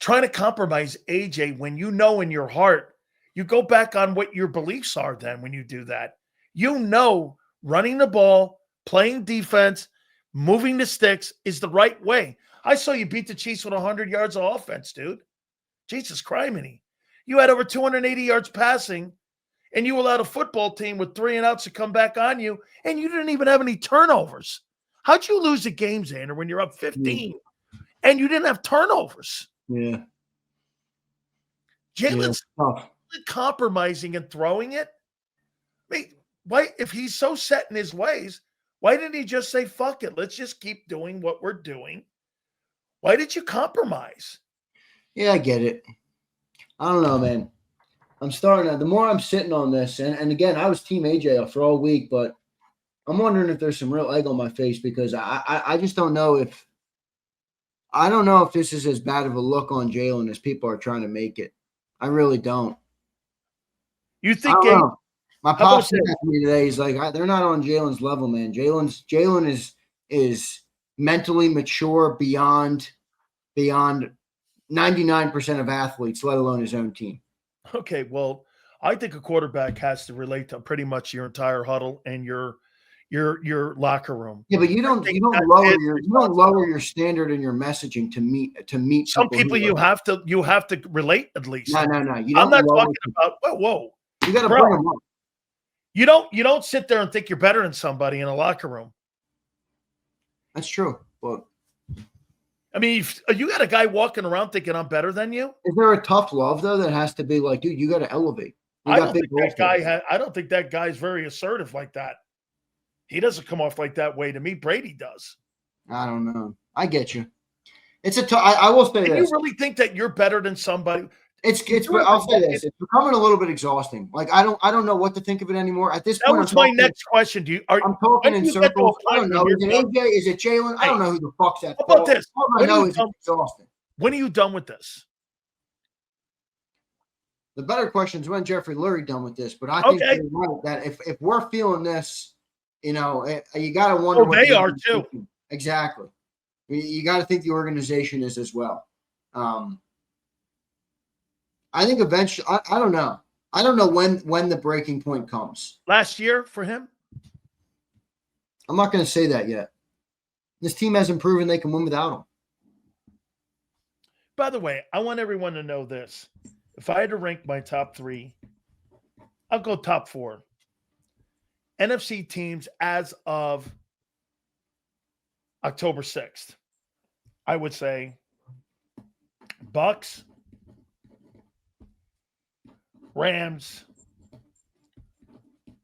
trying to compromise AJ when you know in your heart, you go back on what your beliefs are then when you do that. You know running the ball, playing defense, moving the sticks is the right way. I saw you beat the Chiefs with 100 yards of offense, dude. Jesus criminy. You had over 280 yards passing, and you allowed a football team with 3 and outs to come back on you, and you didn't even have any turnovers. How'd you lose a game, Zander, when you're up 15 and you didn't have turnovers? Yeah. Jalen's compromising and throwing it. I mean, why, if he's so set in his ways, why didn't he just say, fuck it, let's just keep doing what we're doing? Why did you compromise? Yeah, I get it. I don't know, man. I'm starting to, the more I'm sitting on this, and again, I was Team AJ for all week, but I'm wondering if there's some real egg on my face because I just don't know if this is as bad of a look on Jalen as people are trying to make it. I really don't. You think my pops said to me today, he's like, they're not on Jalen's level, man. Jalen is mentally mature beyond 99% of athletes, let alone his own team. Okay, well, I think a quarterback has to relate to pretty much your entire huddle and your locker room. Yeah, but you don't lower your standard and your messaging to meet some people. You have to relate at least. No. I'm not talking about whoa. You got to bring them up. You don't sit there and think you're better than somebody in a locker room. That's true. But I mean, you got a guy walking around thinking I'm better than you. Is there a tough love though that has to be like, dude, you got to elevate? I don't think that guy's very assertive like that. He doesn't come off like that way to me. Brady does. I don't know. I get you. It's I will say this. You really think that you're better than somebody? I'll say this. It's becoming a little bit exhausting. Like I don't know what to think of it anymore. At this point, that was my next question. I'm talking in circles. I don't know. Is it AJ? Is it Jalen? I don't know who the fuck's that. How about this? All I know is it's exhausting. When are you done with this? The better question is when Jeffrey Lurie done with this. But I think you're right that if we're feeling this, you got to wonder. They are too. Thinking. Exactly. You got to think the organization is as well. I think eventually, I don't know. I don't know when the breaking point comes. Last year for him? I'm not going to say that yet. This team hasn't proven they can win without him. By the way, I want everyone to know this. If I had to rank my top 3, I'll go top 4. NFC teams as of October 6th. I would say Bucks, Rams,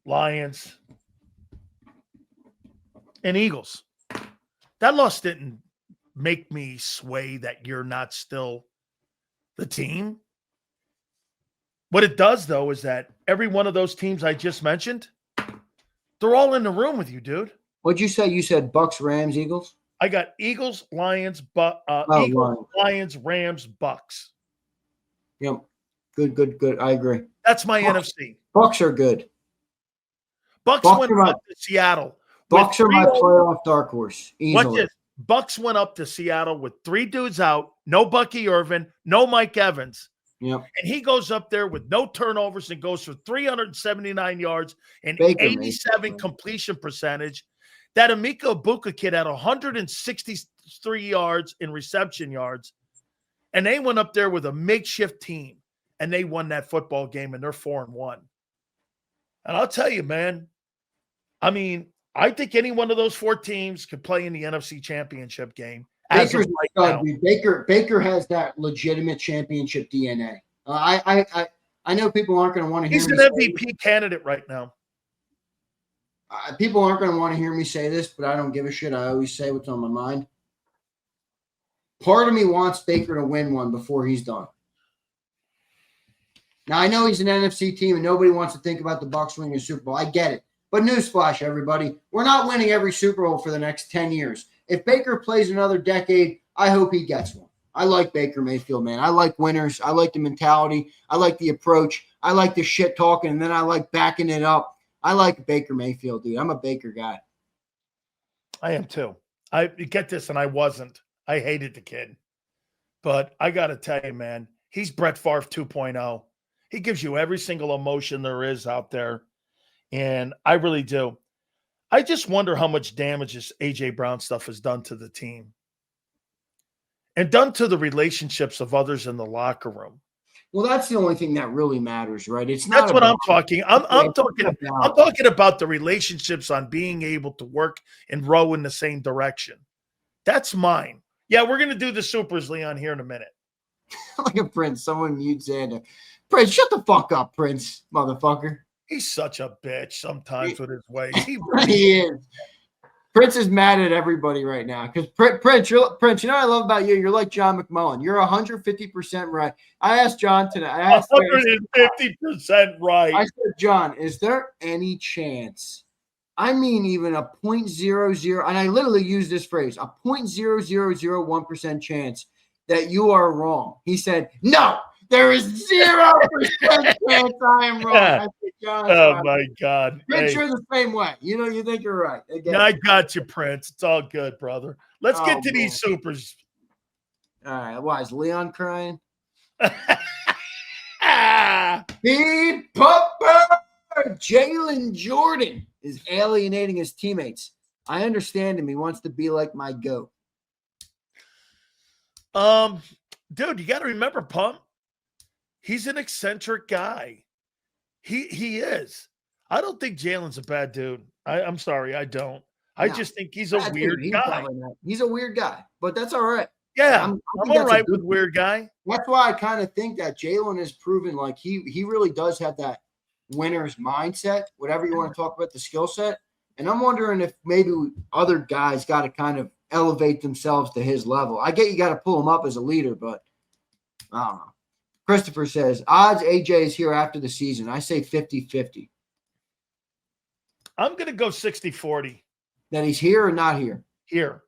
Lions, and Eagles. That loss didn't make me sway that you're not still the team. What it does, though, is that every one of those teams I just mentioned, they're all in the room with you, dude. What'd you say? You said Bucks, Rams, Eagles? I got Eagles, Lions, Lions, Rams, Bucks. Yep. Good. I agree. That's my Bucks. NFC. Bucks are good. Bucks went up to Seattle. Bucks are my playoff dark horse. Easily. Bucks went up to Seattle with 3 dudes out, no Bucky Irvin, no Mike Evans. Yep. And he goes up there with no turnovers and goes for 379 yards and Baker 87 completion percentage. That Emeka Ibuka kid had 163 yards in reception yards. And they went up there with a makeshift team, and they won that football game, and they're 4-1. And I'll tell you, man, I mean, I think any one of those 4 teams could play in the NFC Championship game. Baker has that legitimate championship DNA. I know people aren't going to want to hear. He's an MVP candidate right now. People aren't going to want to hear me say this, but I don't give a shit. I always say what's on my mind. Part of me wants Baker to win one before he's done. Now, I know he's an NFC team, and nobody wants to think about the Bucs winning a Super Bowl. I get it. But newsflash, everybody, we're not winning every Super Bowl for the next 10 years. If Baker plays another decade, I hope he gets one. I like Baker Mayfield, man. I like winners. I like the mentality. I like the approach. I like the shit talking, and then I like backing it up. I like Baker Mayfield, dude. I'm a Baker guy. I am too. I get this, and I wasn't. I hated the kid. But I got to tell you, man, he's Brett Favre 2.0. He gives you every single emotion there is out there. And I really do. I just wonder how much damage this A.J. Brown stuff has done to the team and done to the relationships of others in the locker room. Well, that's the only thing that really matters, right? It's not. That's what I'm talking. I'm talking about the relationships on being able to work and row in the same direction. That's mine. Yeah, we're going to do the supers, Leon, here in a minute. Like a Prince. Someone mute Zander. Prince, shut the fuck up, Prince, motherfucker. He's such a bitch sometimes with his ways. He is. Prince is mad at everybody right now because Prince, you know what I love about you? You're like John McMullen. You're 150% right. I asked John today. 150% right. I said, John, is there any chance? I mean, even a 0.00, and I literally use this phrase, a 0.0001% chance that you are wrong. He said, no. There is 0% chance I am wrong. I said, John, oh, my God. Prince, you're the same way. You think you're right. I got you, Prince. It's all good, brother. Let's get to these supers. All right. Why is Leon crying? Speed Pupper! Jalen Jordan is alienating his teammates. I understand him. He wants to be like my GOAT. Dude, you got to remember, Pump. He's an eccentric guy. He is. I don't think Jalen's a bad dude. I'm sorry, I don't. I just think he's a weird guy. He's a weird guy, but that's all right. Yeah, I'm all right with weird guy. That's why I kind of think that Jalen has proven like he really does have that winner's mindset, whatever you want to talk about the skill set. And I'm wondering if maybe other guys got to kind of elevate themselves to his level. I get you got to pull him up as a leader, but I don't know. Christopher says, odds AJ is here after the season. I say 50-50. I'm going to go 60-40. That he's here or not here? Here.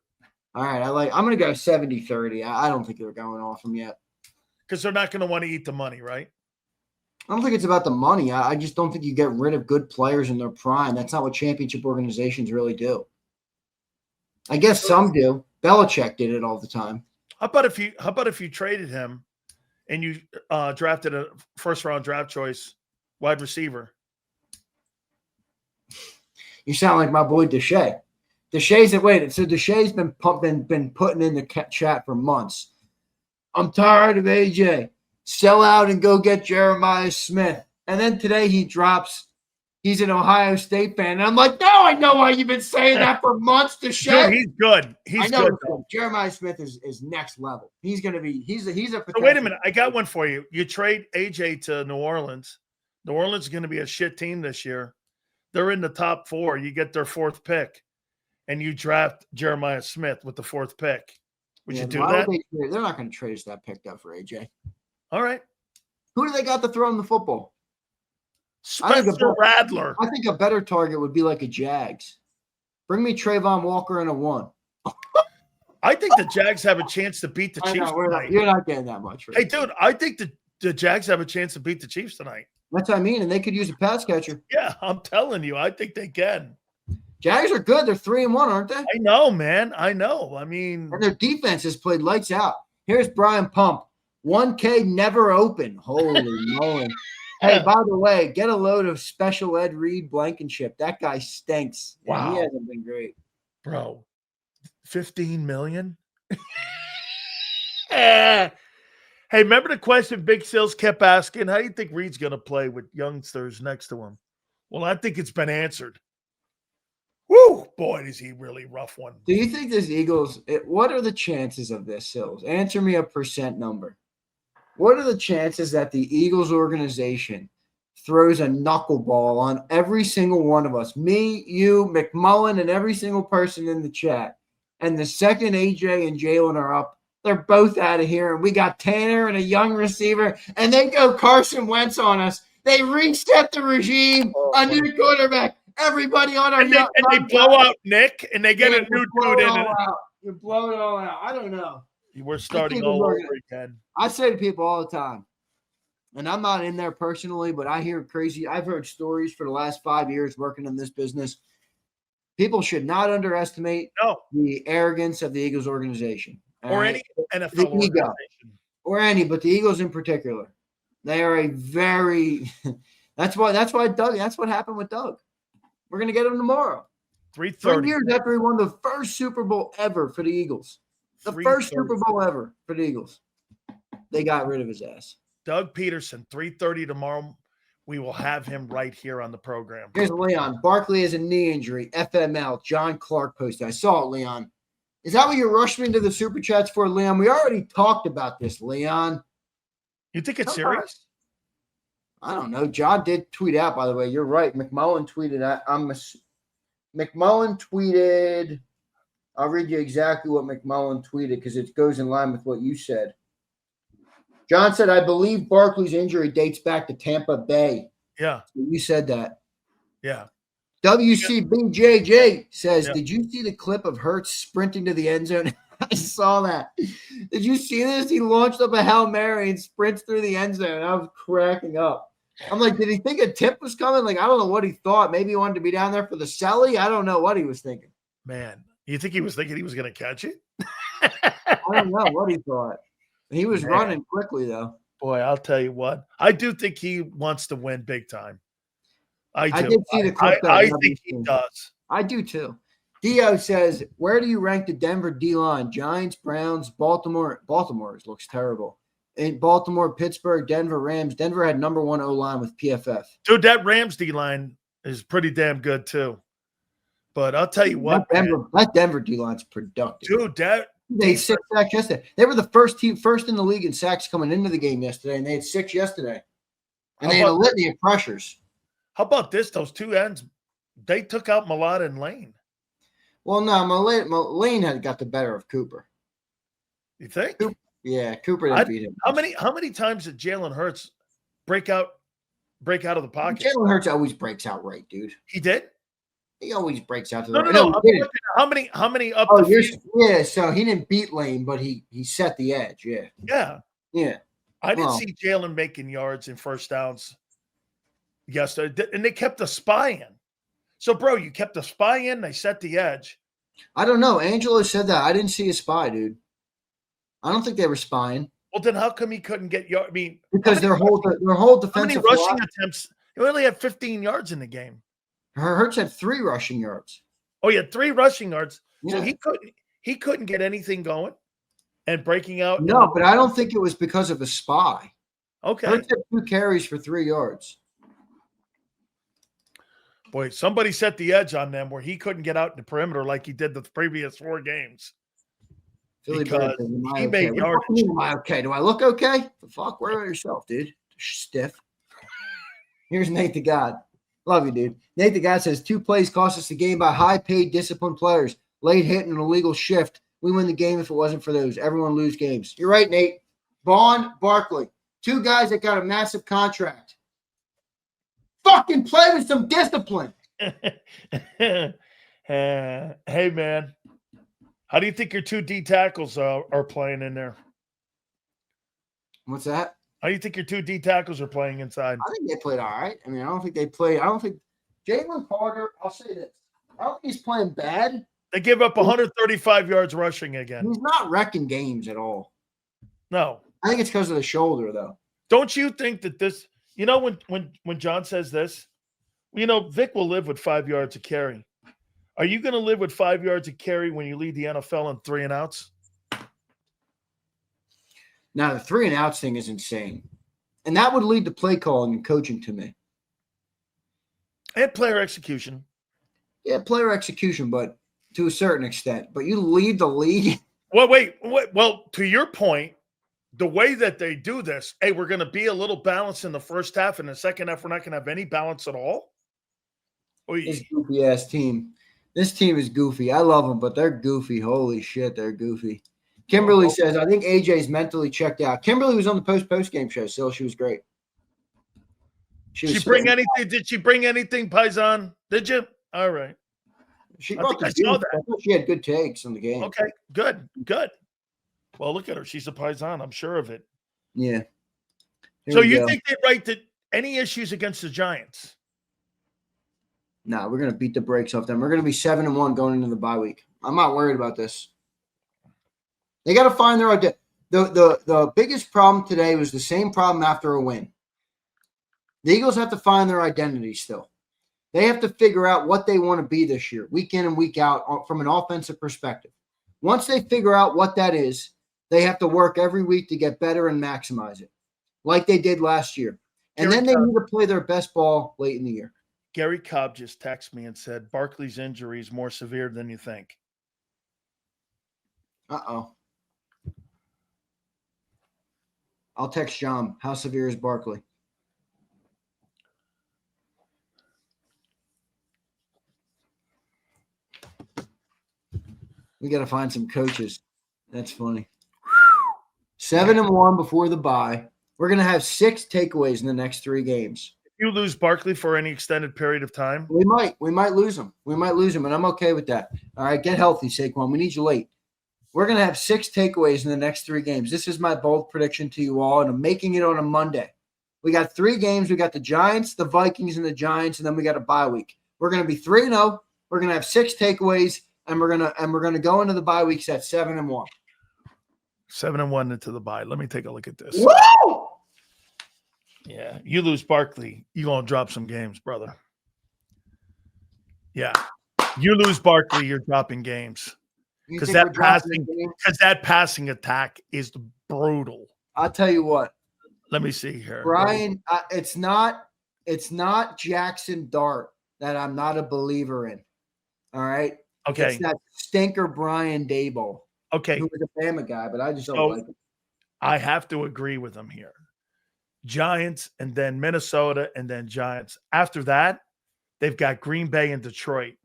All right. I'm going to go 70-30. I don't think they're going off him yet. Because they're not going to want to eat the money, right? I don't think it's about the money. I just don't think you get rid of good players in their prime. That's not what championship organizations really do. I guess some do. Belichick did it all the time. How about if you traded him and you drafted a first-round draft choice wide receiver? You sound like my boy Deshae. Deshae's been putting in the chat for months. I'm tired of AJ. Sell out and go get Jeremiah Smith. And then today he drops he's an Ohio State fan. And I'm like, no, I know why you've been saying that for months to show. Dude, he's good. I He's know good. Jeremiah Smith is next level. He's going to be. He's a. So wait a minute. I got one for you. You trade AJ to New Orleans. New Orleans is going to be a shit team this year. They're in the top 4. You get their 4th pick, and you draft Jeremiah Smith with the 4th pick. Would you do that? They're not going to trade us that pick up for AJ. All right. Who do they got to throw in the football? Spencer Rattler. I think a better target would be like a Jags. Bring me Trayvon Walker in a 1. I think the Jags have a chance to beat the Chiefs tonight. You're not getting that much. Hey, dude, I think the Jags have a chance to beat the Chiefs tonight. That's what I mean, and they could use a pass catcher. Yeah, I'm telling you, I think they can. Jags are good. They're 3-1, aren't they? I know, man. I know. I mean, and their defense has played lights out. Here's Brian Pump. 1K never open. Holy moly. Hey, by the way, get a load of Special Ed Reed Blankenship. That guy stinks. Wow. He hasn't been great. Bro, 15 million? Hey, remember the question Big Sills kept asking? How do you think Reed's going to play with youngsters next to him? Well, I think it's been answered. Woo, boy, is he really rough one. Do you think this Eagles, what are the chances of this, Sills? Answer me a percent number. What are the chances that the Eagles organization throws a knuckleball on every single one of us? Me, you, McMullen, and every single person in the chat. And the second AJ and Jalen are up, they're both out of here. And we got Tanner and a young receiver, and they go Carson Wentz on us. They reset the regime, a new quarterback. Everybody on our and they blow out Nick, and they get a new dude in it. You blow it all out. I don't know. We're starting all over again. I say to people all the time, and I'm not in there personally, but I hear crazy. I've heard stories for the last 5 years working in this business. People should not underestimate the arrogance of the Eagles organization. Or any NFL organization. Or any, but the Eagles in particular. They are a very – that's why Doug – that's what happened with Doug. We're going to get him tomorrow. 3:30. 3 years after he won the first Super Bowl ever for the Eagles. The first Super Bowl ever for the Eagles. They got rid of his ass. Doug Peterson, 3:30 tomorrow. We will have him right here on the program. Here's Leon. Barkley has a knee injury. FML. John Clark posted. I saw it, Leon. Is that what you rushed me into the Super Chats for, Leon? We already talked about this, Leon. You think it's serious? I don't know. John did tweet out, by the way. You're right. McMullen tweeted. McMullen tweeted. I'll read you exactly what McMullen tweeted because it goes in line with what you said. John said, I believe Barkley's injury dates back to Tampa Bay. Yeah. You said that. Yeah. WCBJJ says, Did you see the clip of Hurts sprinting to the end zone? I saw that. Did you see this? He launched up a Hail Mary and sprints through the end zone. I was cracking up. I'm like, did he think a tip was coming? Like, I don't know what he thought. Maybe he wanted to be down there for the celly. I don't know what he was thinking. Man, you think he was thinking he was going to catch it? I don't know what he thought. He was running quickly, though. Boy, I'll tell you what. I do think he wants to win big time. I did see the clip. I think he does. I do, too. Dio says, where do you rank the Denver D-line? Giants, Browns, Baltimore. Baltimore's looks terrible. In Baltimore, Pittsburgh, Denver, Rams. Denver had number 1 O-line with PFF. Dude, that Rams D-line is pretty damn good, too. But I'll tell you what. That Denver D-line's productive. Dude, they had 6 sacks yesterday. They were the first in the league in sacks coming into the game yesterday, and they had 6 yesterday. And they had a litany of pressures. How about this? Those two ends, they took out Malata and Lane. Well, no, Lane had got the better of Cooper. You think? Cooper didn't beat him. How many times did Jalen Hurts break out of the pocket? Jalen Hurts always breaks out right, dude. He did? He always breaks out to the right. No. How many up the field? Yeah, so he didn't beat Lane, but he set the edge, Yeah. I didn't see Jalen making yards and first downs yesterday, and they kept the spy in. So, bro, you kept the spy in, they set the edge. I don't know. Angelo said that. I didn't see a spy, dude. I don't think they were spying. Well, then how come he couldn't get yards? I mean, because their whole defensive how many rushing attempts? He only had 15 yards in the game. Hurts had 3 rushing yards. Oh, he had 3 rushing yards. Yeah. So he couldn't get anything going and breaking out. No, but I don't think it was because of a spy. Okay. Hurts had 2 carries for 3 yards. Boy, somebody set the edge on them where he couldn't get out in the perimeter like he did the previous 4 games. Philly Because Bird says, am I he okay? made What the fuck yardage. you mean, am I okay? Do I look okay? The fuck? Worry about yourself, dude. Stiff. Here's Nate the God. Love you, dude. Nate the God says 2 plays cost us the game by high-paid, disciplined players. Late hit and an illegal shift. We win the game if it wasn't for those. Everyone lose games. You're right, Nate. Vaughn, Barkley. 2 guys that got a massive contract. Fucking play with some discipline. Hey, man. How do you think your 2 D tackles are playing in there? What's that? How do you think your 2 D tackles are playing inside? I think they played all right. I mean, I don't think Jalen Carter, I'll say this. I don't think he's playing bad. They give up 135 yards rushing again. He's not wrecking games at all. No. I think it's because of the shoulder, though. Don't you think that this, when John says this, Vic will live with 5 yards of carry. Are you going to live with 5 yards of carry when you lead the NFL in 3 and outs? Now, the 3 and outs thing is insane. And that would lead to play calling and coaching to me. And player execution. Yeah, player execution, but to a certain extent. But you lead the league. Well, wait. Well, to your point, the way that they do this, hey, we're going to be a little balanced in the first half. And the second half, we're not going to have any balance at all? This goofy-ass team. This team is goofy. I love them, but they're goofy. Holy shit, they're goofy. Kimberly says, I think AJ's mentally checked out. Kimberly was on the post-game show, so she was great. Did she bring anything, Paisan? Did you? All right. I saw that. I thought she had good takes on the game. Okay, good. Well, look at her. She's a Paisan. I'm sure of it. Yeah. So you think they write that any issues against the Giants? No, we're going to beat the brakes off them. We're going to be 7-1 going into the bye week. I'm not worried about this. They got to find their identity. The biggest problem today was the same problem after a win. The Eagles have to find their identity still. They have to figure out what they want to be this year, week in and week out, from an offensive perspective. Once they figure out what that is, they have to work every week to get better and maximize it, like they did last year. And then they need to play their best ball late in the year. Gary Cobb just texted me and said, Barkley's injury is more severe than you think. Uh-oh. I'll text John. How severe is Barkley? We got to find some coaches. That's funny. 7-1 before the bye. We're going to have 6 takeaways in the next 3 games. You lose Barkley for any extended period of time? We might lose him. And I'm okay with that. All right, get healthy, Saquon. We need you late. We're going to have 6 takeaways in the next 3 games. This is my bold prediction to you all, and I'm making it on a Monday. We got 3 games. We got the Giants, the Vikings, and the Giants, and then we got a bye week. We're going to be 3-0. We're going to have 6 takeaways, and we're going to go into the bye weeks at 7-1. 7-1 into the bye. Let me take a look at this. Woo! Yeah, you lose Barkley, you're going to drop some games, brother. Yeah. You lose Barkley, you're dropping games. Because that passing attack is brutal. I'll tell you what. Let me see here. Brian, it's not Jackson Dart that I'm not a believer in. All right? Okay. It's that stinker Brian Daboll. Okay. Who was a Bama guy, but I just don't like him. I have to agree with him here. Giants and then Minnesota and then Giants. After that, they've got Green Bay and Detroit.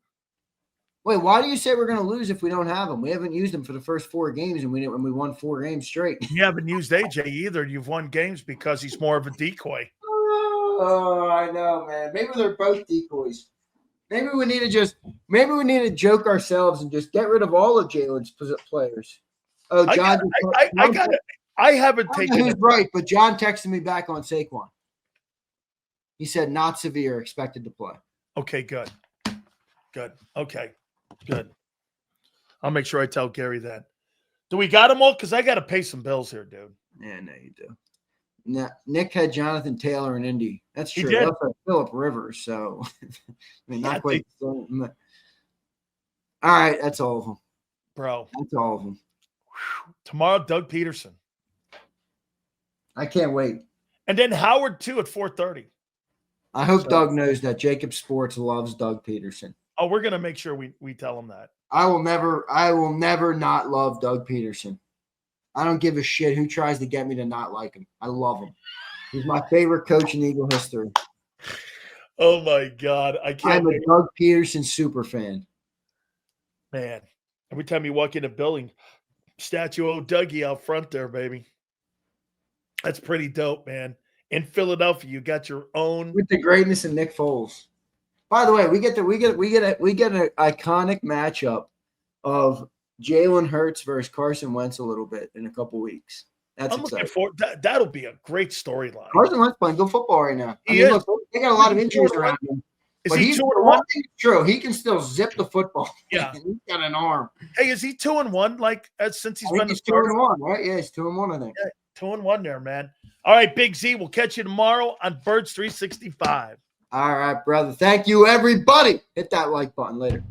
Wait, why do you say we're going to lose if we don't have them? We haven't used them for the first 4 games, and we won 4 games straight. You haven't used AJ either. You've won games because he's more of a decoy. Oh, I know, man. Maybe they're both decoys. Maybe we need to joke ourselves and just get rid of all of Jalen's players. Oh, John, I haven't taken it. Right, but John texted me back on Saquon. He said not severe, expected to play. Okay, good. Okay, good. I'll make sure I tell Gary that. Do we got them all? Because I got to pay some bills here, dude. Yeah, no, you do. Now, Nick had Jonathan Taylor in Indy. That's true. He did. Also Phillip Rivers. So, I mean, not quite. All right, that's all of them. Bro. That's all of them. Tomorrow, Doug Peterson. I can't wait. And then Howard, too, at 4:30. I hope So- Doug knows that JAKIB Sports loves Doug Peterson. Oh, we're gonna make sure we tell him that. I will never not love Doug Peterson. I don't give a shit who tries to get me to not like him. I love him. He's my favorite coach in Eagle history. Oh my God, I can't I'm a wait, Doug Peterson super fan. man. Every time you walk in a building, statue of Dougie out front there, baby. That's pretty dope, man. In Philadelphia, you got your own. With the greatness of Nick Foles. By the way, we get an iconic matchup of Jalen Hurts versus Carson Wentz a little bit in a couple weeks. That's I'm looking exciting. forward. That'll be a great storyline. Carson Wentz playing good football right now. He is. Look, they got a lot of injuries around him. Is But he he's 2-1? one thing is true. He can still zip the football. Yeah. He's got an arm. Hey, is he 2-1? Like since he's I think been the he's starter? 2-1, right? Yeah, he's 2-1, I think. 2-1 there, man. All right, Big Z. We'll catch you tomorrow on Birds 365. All right, brother. Thank you, everybody. Hit that like button later.